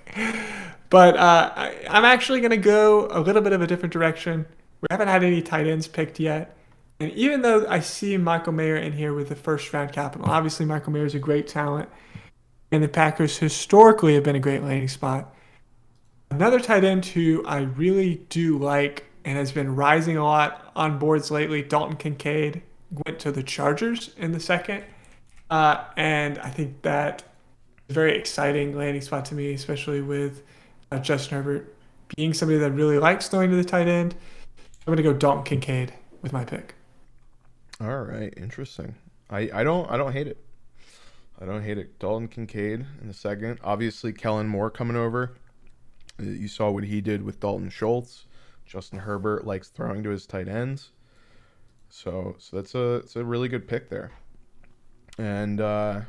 But I'm actually going to go a little bit of a different direction. We haven't had any tight ends picked yet. And even though I see Michael Mayer in here with the first round capital, obviously Michael Mayer is a great talent. And the Packers historically have been a great landing spot. Another tight end who I really do like and has been rising a lot on boards lately, Dalton Kincaid, went to the Chargers in the second. And I think that is a very exciting landing spot to me, especially with Justin Herbert being somebody that really likes throwing to the tight end. I'm going to go Dalton Kincaid with my pick. All right, interesting. I don't hate it. I don't hate it. Dalton Kincaid in the second. Obviously, Kellen Moore coming over. You saw what he did with Dalton Schultz. Justin Herbert likes throwing to his tight ends. So it's a really good pick there. And I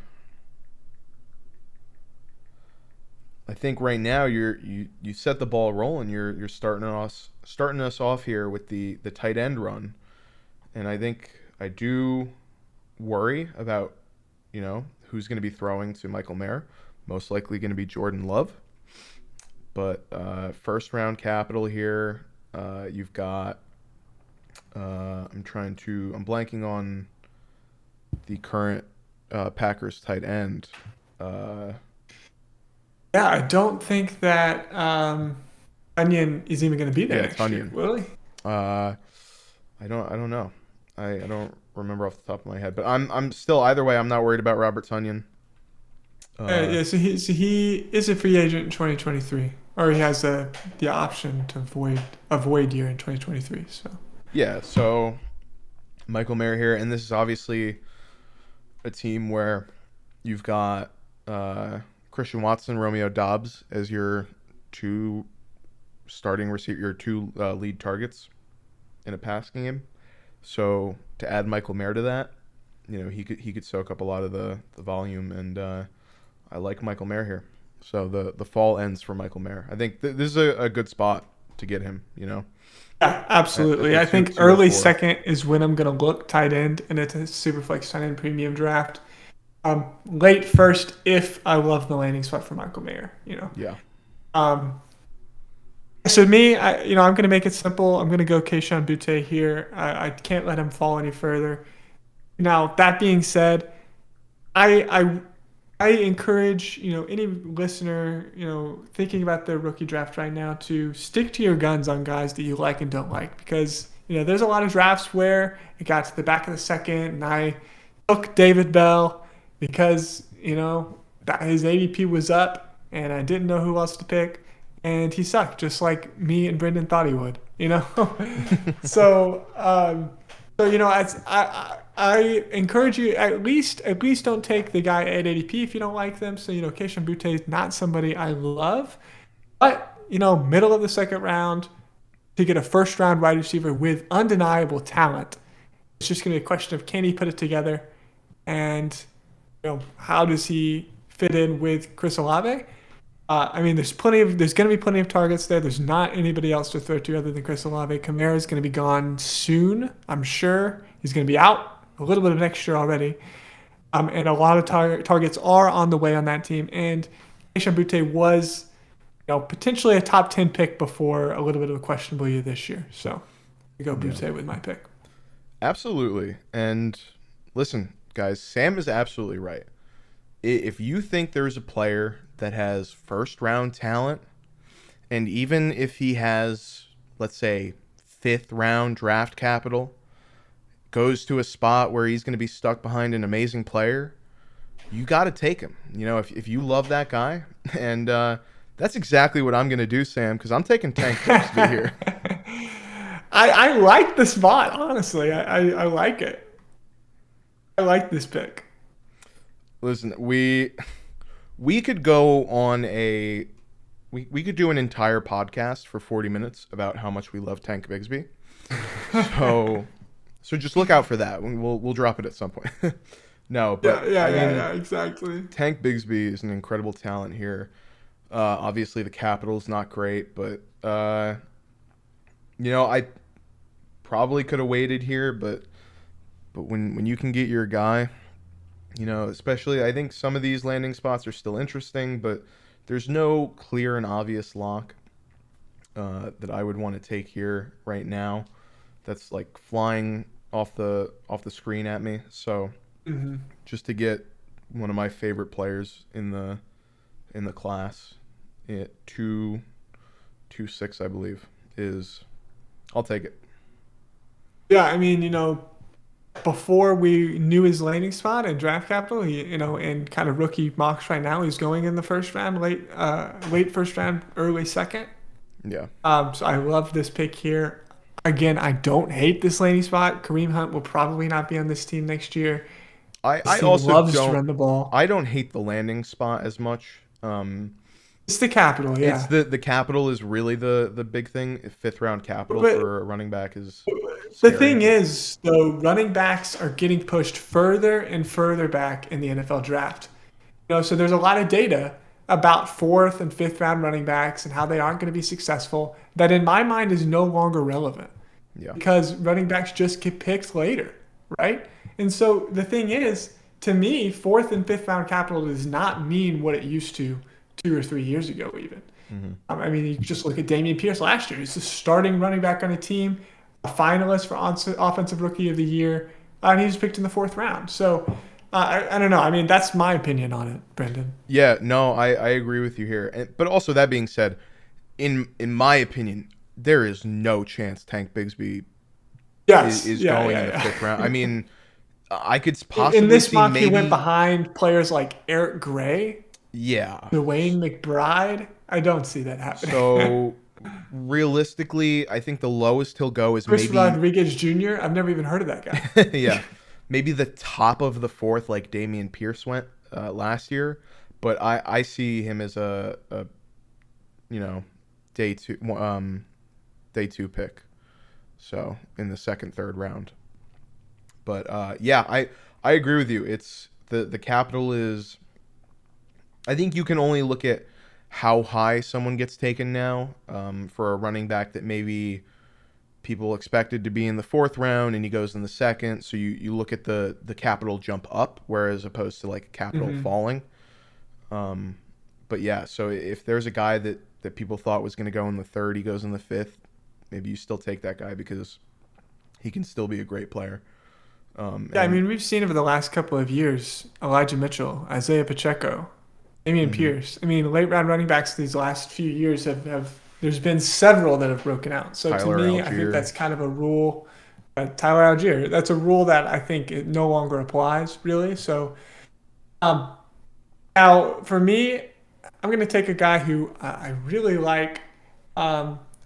think right now you set the ball rolling. You're starting us off here with the tight end run. And I think I do worry about, who's going to be throwing to Michael Mayer. Most likely going to be Jordan Love. But first round capital here, you've got. I'm blanking on the current Packers tight end. Yeah, I don't think that Onion is even going to be there next year. Will he? I don't know. I don't remember off the top of my head, but I'm still either way. I'm not worried about Robert Tonyan. Yeah, so he is a free agent in 2023, or he has the option to void year in 2023. So yeah, so Michael Mayer here, and this is obviously a team where you've got Christian Watson, Romeo Doubs as your two starting receiver, your two lead targets in a passing game. So to add Michael Mayer to that, he could soak up a lot of the volume, and I like Michael Mayer here. So the fall ends for Michael Mayer. I think this is a good spot to get him. Yeah, absolutely. I think early second is when I'm going to look tight end, and it's a Superflex tight end premium draft. Late first if I love the landing spot for Michael Mayer. Yeah. So me, I'm going to make it simple. I'm going to go Keyshawn Boutte here. I can't let him fall any further. Now, that being said, I encourage, any listener, thinking about the rookie draft right now to stick to your guns on guys that you like and don't like, because, there's a lot of drafts where it got to the back of the second and I took David Bell because, that his ADP was up and I didn't know who else to pick. And he sucked, just like me and Brendan thought he would, So, I encourage you at least don't take the guy at ADP if you don't like them. So, Keyshawn Boutte is not somebody I love, but middle of the second round to get a first round wide receiver with undeniable talent. It's just going to be a question of can he put it together, and how does he fit in with Chris Olave? There's going to be plenty of targets there. There's not anybody else to throw to other than Chris Olave. Kamara's going to be gone soon, I'm sure. He's going to be out a little bit of next year already. And a lot of targets are on the way on that team. And Keyshawn Boutte was, potentially a top 10 pick before a little bit of a questionable year this year. So we go Boutte with my pick. Absolutely. And listen, guys, Sam is absolutely right. If you think there's a player that has first round talent, and even if he has, let's say, fifth round draft capital, goes to a spot where he's going to be stuck behind an amazing player, you got to take him. If you love that guy, and that's exactly what I'm going to do, Sam, because I'm taking Tank Bixby here. I like the spot, honestly. I like it. I like this pick. Listen, we could go on we could do an entire podcast for 40 minutes about how much we love Tank Bigsby. So just look out for that. We'll drop it at some point. No, but yeah, exactly. Tank Bigsby is an incredible talent here. Obviously the capital's not great, but I probably could have waited here, but when you can get your guy, especially I think some of these landing spots are still interesting, but there's no clear and obvious lock that I would want to take here right now. That's like flying off the screen at me. So just to get one of my favorite players in the class at 2.26, I believe, I'll take it. Yeah, I mean, before we knew his landing spot and draft capital, he, in kind of rookie mocks right now, he's going in the first round, late first round, early second. Yeah. So I love this pick here. Again, I don't hate this landing spot. Kareem Hunt will probably not be on this team next year. I also loves don't to run the ball. I don't hate the landing spot as much. It's the capital, yeah. It's the capital is really the big thing. Fifth round capital for a running back is the scary. thing is, though, running backs are getting pushed further and further back in the NFL draft. So there's a lot of data about fourth and fifth round running backs and how they aren't going to be successful that in my mind is no longer relevant. Yeah. Because running backs just get picked later, right? And so the thing is, to me, fourth and fifth round capital does not mean what it used to 2 or 3 years ago even. I mean, you just look at Dameon Pierce last year. He's the starting running back on a team, a finalist for Offensive Rookie of the Year, and he was picked in the fourth round. So I don't know. I mean, that's my opinion on it, Brendan. Yeah, no, I agree with you here. But also, that being said, in my opinion, there is no chance Tank Bigsby is going in the fifth round. I mean, I could possibly in this see mock maybe he went behind players like Eric Gray, Dwayne McBride. I don't see that happening. So realistically, I think the lowest he'll go is Chris maybe Rodriguez Jr. I've never even heard of that guy. Yeah, maybe the top of the fourth, like Dameon Pierce went last year. But I see him as a day two pick, so in the second, third round. But I agree with you. It's the capital is. I think you can only look at how high someone gets taken now for a running back that maybe people expected to be in the fourth round and he goes in the second. So you look at the capital jump up, whereas opposed to like capital falling. But yeah, so if there's a guy that people thought was going to go in the third, he goes in the fifth, maybe you still take that guy because he can still be a great player. I mean, we've seen over the last couple of years, Elijah Mitchell, Isaiah Pacheco, Dameon Pierce. I mean, late round running backs these last few years have there's been several that have broken out. So Tyler to me, Algier. I think that's kind of a rule. Tyler Algier, that's a rule that I think it no longer applies really. So now for me, I'm going to take a guy who I really like.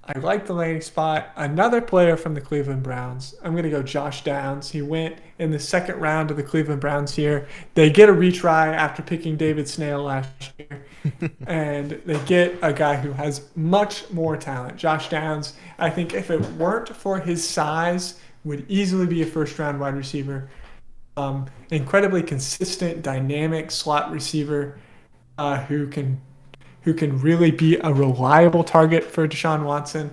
I like the landing spot. Another player from the Cleveland Browns. I'm going to go Josh Downs. He went in the second round of the Cleveland Browns here. They get a retry after picking David Snail last year. And they get a guy who has much more talent. Josh Downs, I think if it weren't for his size, would easily be a first-round wide receiver. Incredibly consistent, dynamic slot receiver who can really be a reliable target for Deshaun Watson.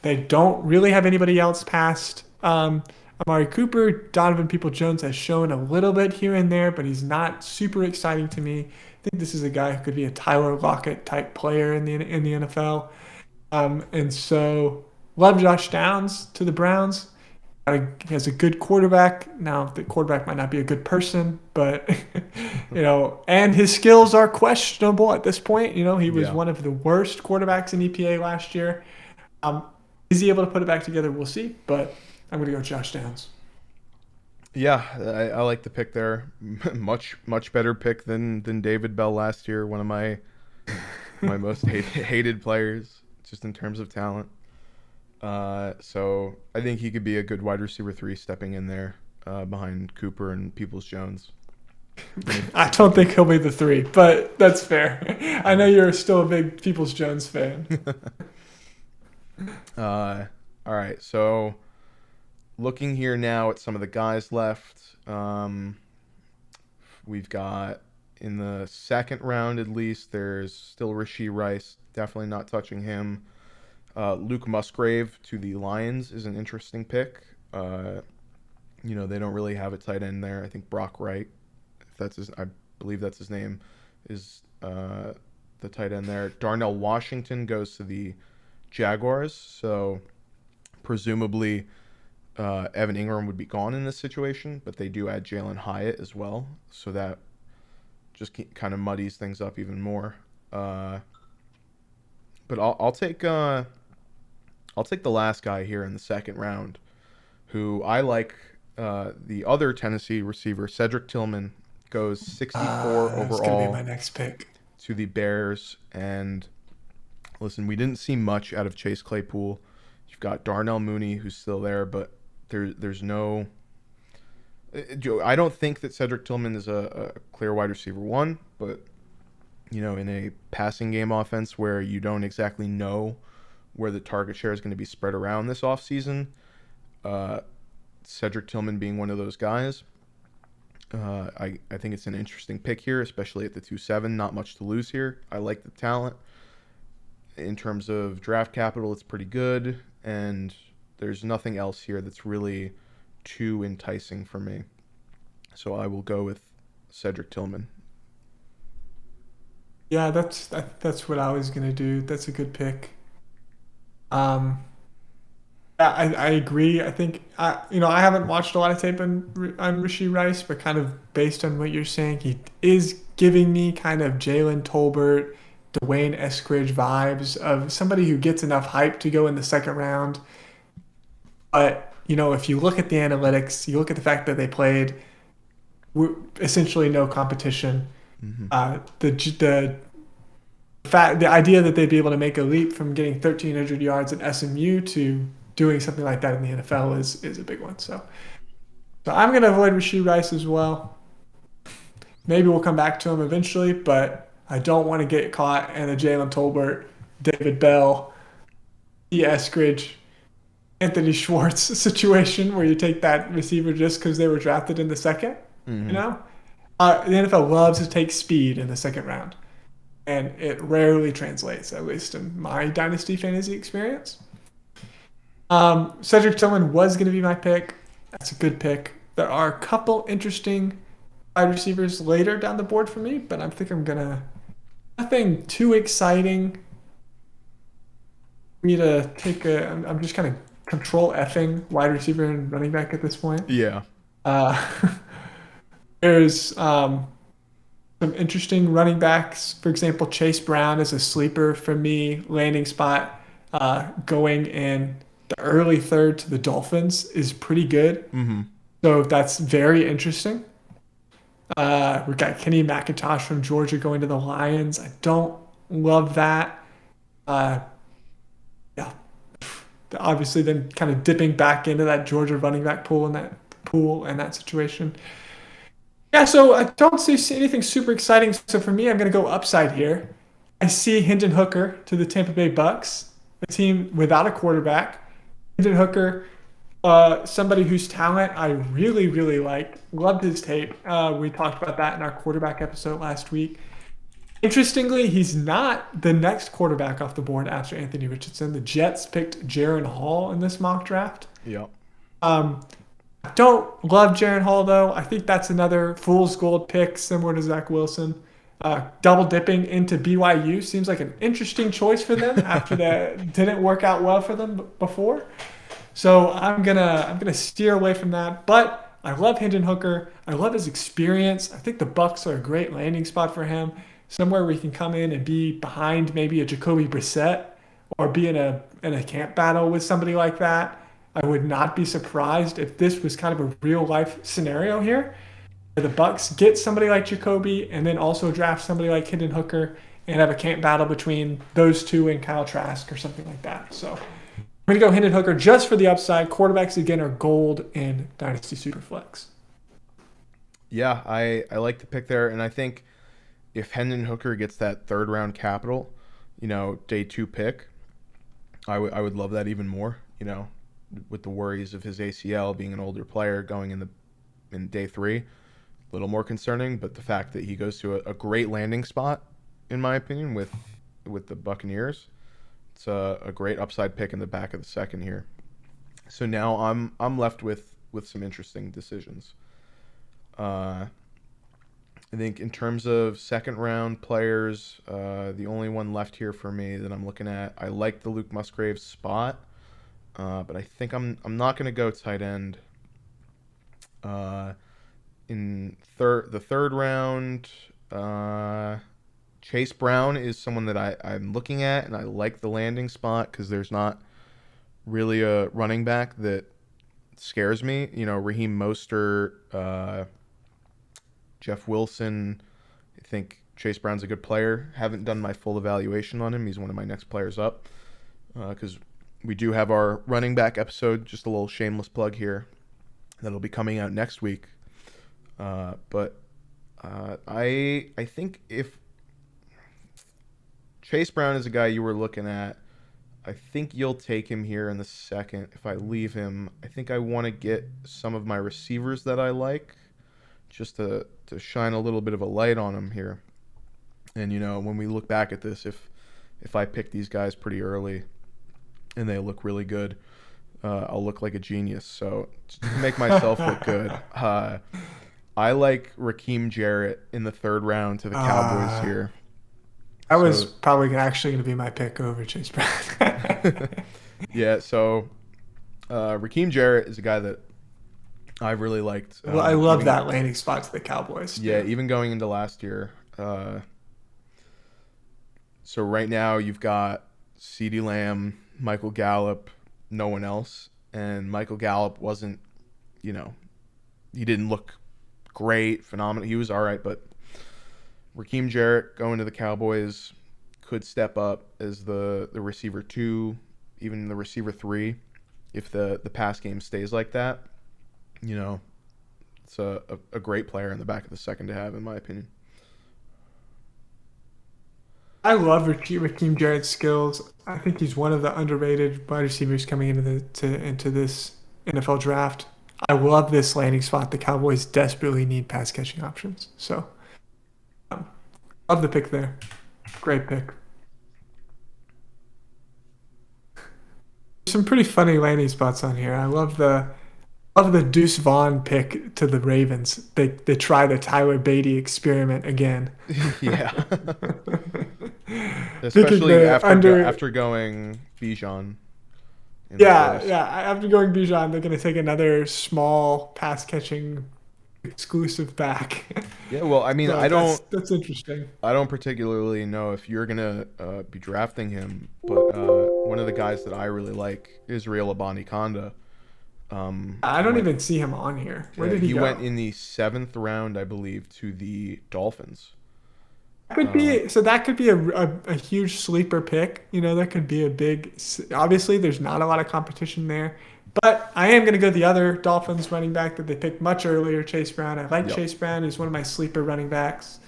They don't really have anybody else past Amari Cooper. Donovan Peoples-Jones has shown a little bit here and there, but he's not super exciting to me. I think this is a guy who could be a Tyler Lockett type player in the NFL. And so love Josh Downs to the Browns. He has a good quarterback. Now, the quarterback might not be a good person, but, and his skills are questionable at this point. He was Yeah. one of the worst quarterbacks in EPA last year. Um, is he able to put it back together? We'll see, but I'm going to go Josh Downs. Yeah, I like the pick there. Much better pick than David Bell last year. One of my most hated players, just in terms of talent. So I think he could be a good wide receiver 3 stepping in there behind Cooper and Peoples-Jones. I don't think he'll be the 3, but that's fair. I know you're still a big Peoples-Jones fan. All right, so looking here now at some of the guys left, we've got in the second round at least, there's still Rashee Rice, definitely not touching him. Luke Musgrave to the Lions is an interesting pick. They don't really have a tight end there. I think Brock Wright, I believe that's his name, is the tight end there. Darnell Washington goes to the Jaguars, so presumably Evan Ingram would be gone in this situation, but they do add Jalen Hyatt as well, so that just kind of muddies things up even more. But I'll take the last guy here in the second round, who I like. The other Tennessee receiver, Cedric Tillman, goes 64 overall. That's gonna be my next pick. To the Bears. And listen, we didn't see much out of Chase Claypool. You've got Darnell Mooney, who's still there, but there's no. I don't think that Cedric Tillman is a clear wide receiver 1, but in a passing game offense where you don't exactly know where the target share is going to be spread around this offseason, Cedric Tillman being one of those guys, I think it's an interesting pick here, especially at the 2-7. Not much to lose here. I like the talent. In terms of draft capital, it's pretty good, and there's nothing else here that's really too enticing for me. So I will go with Cedric Tillman. Yeah, that's what I was gonna do. That's a good pick. Yeah, I agree. I think I haven't watched a lot of tape on Rashee Rice, but kind of based on what you're saying, he is giving me kind of Jalen Tolbert, Dwayne Eskridge vibes of somebody who gets enough hype to go in the second round. But if you look at the analytics, you look at the fact that they played essentially no competition. Mm-hmm. The idea that they'd be able to make a leap from getting 1,300 yards at SMU to doing something like that in the NFL is a big one. So I'm going to avoid Rashee Rice as well. Maybe we'll come back to him eventually, but I don't want to get caught in the Jalen Tolbert, David Bell, E. Eskridge, Anthony Schwartz situation where you take that receiver just because they were drafted in the second. Mm-hmm. The NFL loves to take speed in the second round, and it rarely translates, at least in my Dynasty fantasy experience. Cedric Tillman was going to be my pick. That's a good pick. There are a couple interesting wide receivers later down the board for me, but I think I'm going to... Nothing too exciting for me to take I'm just kind of control effing wide receiver and running back at this point. Yeah. There's some interesting running backs. For example, Chase Brown is a sleeper for me. Landing spot going in the early third to the Dolphins is pretty good. Mm-hmm. So that's very interesting. We've got Kenny McIntosh from Georgia going to the Lions. I don't love that. Yeah. Obviously then kind of dipping back into that Georgia running back pool and that situation. Yeah, so I don't see anything super exciting. So for me, I'm going to go upside here. I see Hendon Hooker to the Tampa Bay Bucks, a team without a quarterback. Hendon Hooker, somebody whose talent I really, really like. Loved his tape. We talked about that in our quarterback episode last week. Interestingly, he's not the next quarterback off the board after Anthony Richardson. The Jets picked Jaron Hall in this mock draft. Yep. I don't love Jaron Hall, though. I think that's another fool's gold pick, similar to Zach Wilson. Double dipping into BYU seems like an interesting choice for them after that didn't work out well for them before. So I'm gonna steer away from that. But I love Hendon Hooker. I love his experience. I think the Bucks are a great landing spot for him. Somewhere where he can come in and be behind maybe a Jacoby Brissett or be in a camp battle with somebody like that. I would not be surprised if this was kind of a real life scenario here. The Bucks get somebody like Jacoby and then also draft somebody like Hendon Hooker and have a camp battle between those two and Kyle Trask or something like that. So I'm going to go Hendon Hooker just for the upside. Quarterbacks, again, are gold in Dynasty Superflex. Yeah, I like the pick there, and I think if Hendon Hooker gets that third round capital, day 2 pick, I would love that even more. With the worries of his ACL being an older player going in day 3, a little more concerning. But the fact that he goes to a great landing spot, in my opinion, with the Buccaneers, it's a great upside pick in the back of the second here. So now I'm left with some interesting decisions. I think in terms of second round players, the only one left here for me that I'm looking at, I like the Luke Musgrave spot, but I think I'm not going to go tight end. In the third round, Chase Brown is someone that I'm looking at, and I like the landing spot because there's not really a running back that scares me. Raheem Mostert, Jeff Wilson. I think Chase Brown's a good player. Haven't done my full evaluation on him. He's one of my next players up because we do have our running back episode, just a little shameless plug here, that'll be coming out next week. But I think if Chase Brown is a guy you were looking at, I think you'll take him here in the second. If I leave him, I think I want to get some of my receivers that I like, just to shine a little bit of a light on them here. And, when we look back at this, if I pick these guys pretty early and they look really good, I'll look like a genius. So to make myself look good, I like Raheem Jarrett in the third round to the Cowboys here. That was probably actually going to be my pick over Chase Brown. Yeah, so Raheem Jarrett is a guy that I really liked. Well, I love that landing spot to the Cowboys. Yeah, even going into last year. So right now you've got CeeDee Lamb, Michael Gallup, no one else. And Michael Gallup wasn't, he didn't look great, phenomenal. He was all right, but Raheem Jarrett going to the Cowboys could step up as the receiver 2, even the receiver 3, if the pass game stays like that. It's a great player in the back of the second to have, in my opinion. I love Raheem Jarrett's skills. I think he's one of the underrated wide receivers coming into this NFL draft. I love this landing spot. The Cowboys desperately need pass catching options. So, love the pick there. Great pick. Some pretty funny landing spots on here. I love the Deuce Vaughn pick to the Ravens. They try the Tyler Beatty experiment again. Yeah. Especially after going Bijan. Yeah. After going Bijan, they're going to take another small pass catching exclusive back. Yeah, well, I mean, so that's interesting. I don't particularly know if you're gonna be drafting him, but one of the guys that I really like, Israel Abanikanda. I don't even see him on here. Where did he go? He went in the 7th round, I believe, to the Dolphins. That could be a huge sleeper pick. That could be a big. Obviously, there's not a lot of competition there, but I am going to go the other Dolphins running back that they picked much earlier, Chase Brown. I like Chase Brown. He's one of my sleeper running backs.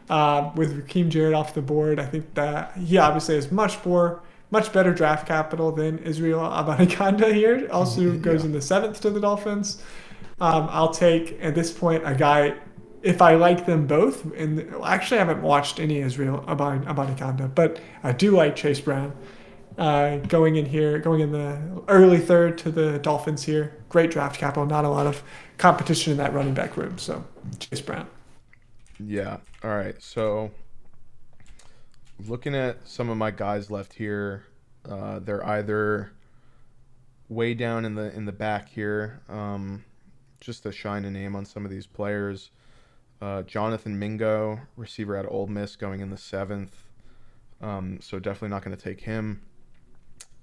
With Raheem Jarrett off the board, I think that he obviously has much better draft capital than Israel Abanikanda here. Also goes in the 7th to the Dolphins. I'll take, at this point, a guy, if I like them both, and actually I haven't watched any Israel Abanikanda, but I do like Chase Brown. Going in the early 3rd to the Dolphins here. Great draft capital, not a lot of competition in that running back room, so Chase Brown. Yeah, all right, so looking at some of my guys left here, they're either way down in the back here, just to shine a name on some of these players. Jonathan Mingo, receiver out of Ole Miss, going in the 7th. So definitely not going to take him.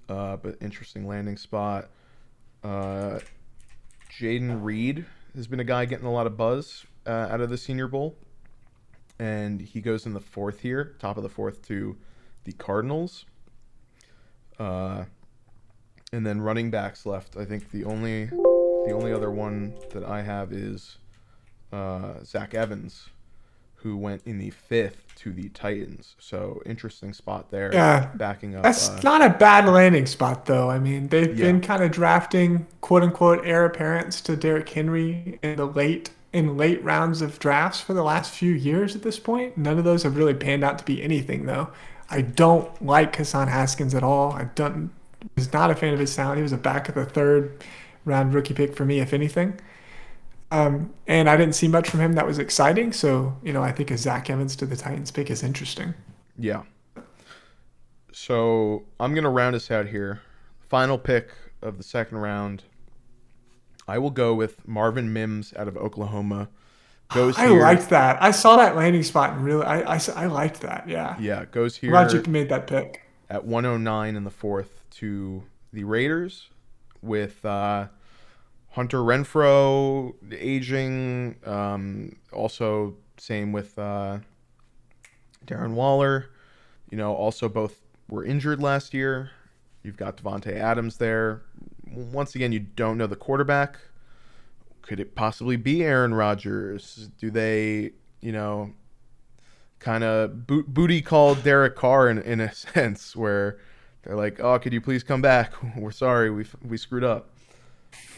But interesting landing spot. Jaden Reed has been a guy getting a lot of buzz out of the Senior Bowl. And he goes in the 4th here, top of the 4th, to the Cardinals. And then running backs left. I think the only other one that I have is Zach Evans, who went in the 5th to the Titans. So interesting spot there. Yeah, Backing up. that's not a bad landing spot, though. I mean, they've Yeah. been kind of drafting "quote unquote" heir apparents to Derrick Henry in late rounds of drafts for the last few years. At this point, none of those have really panned out to be anything, though. I don't like Hassan Haskins at all. Was not a fan of his talent. He was a back of the 3rd round rookie pick for me, if anything. And I didn't see much from him that was exciting. So, I think a Zach Evans to the Titans pick is interesting. Yeah. So I'm going to round us out here. Final pick of the 2nd round. I will go with Marvin Mims out of Oklahoma. I liked that. I saw that landing spot and really, I liked that. Yeah. Yeah, goes here. Glad you made that pick. At 109 in the 4th to the Raiders with Hunter Renfrow aging. Also, same with Darren Waller. Also both were injured last year. You've got Devontae Adams there. Once again, you don't know the quarterback. Could it possibly be Aaron Rodgers? Do they, kind of booty call Derek Carr in a sense where they're like, oh, could you please come back? We're sorry, we screwed up.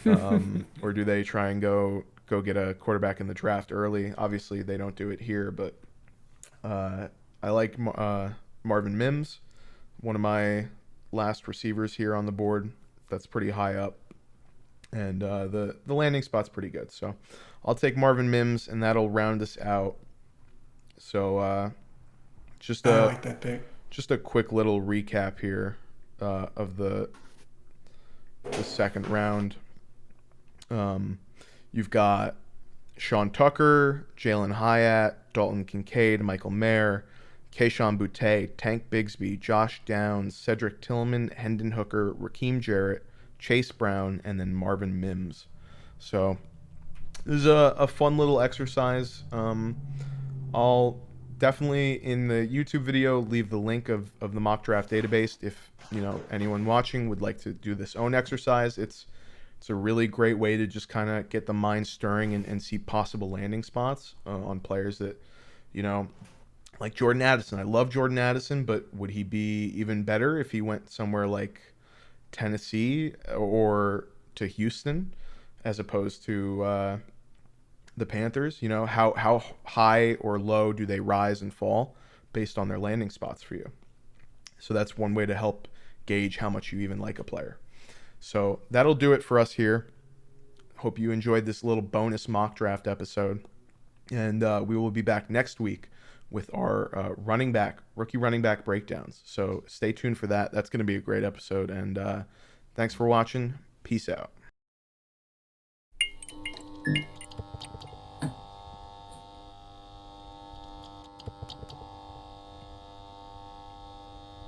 Or do they try and go get a quarterback in the draft early? Obviously, they don't do it here, but I like Marvin Mims, one of my last receivers here on the board. That's pretty high up, and the landing spot's pretty good. So I'll take Marvin Mims, and that'll round us out. So I like that pick. Just a quick little recap here of the 2nd round. You've got Sean Tucker, Jalen Hyatt, Dalton Kincaid, Michael Mayer, Keyshawn Boutte, Tank Bigsby, Josh Downs, Cedric Tillman, Hendon Hooker, Raheem Jarrett, Chase Brown, and then Marvin Mims. So this is a fun little exercise. I'll definitely, in the YouTube video, leave the link of the mock draft database if anyone watching would like to do this own exercise. It's a really great way to just kind of get the mind stirring and see possible landing spots on players that, like Jordan Addison. I love Jordan Addison, but would he be even better if he went somewhere like Tennessee or to Houston as opposed to the Panthers? How high or low do they rise and fall based on their landing spots for you? So that's one way to help gauge how much you even like a player. So that'll do it for us here. Hope you enjoyed this little bonus mock draft episode. And we will be back next week with our rookie running back breakdowns. So stay tuned for that. That's going to be a great episode. And thanks for watching. Peace out.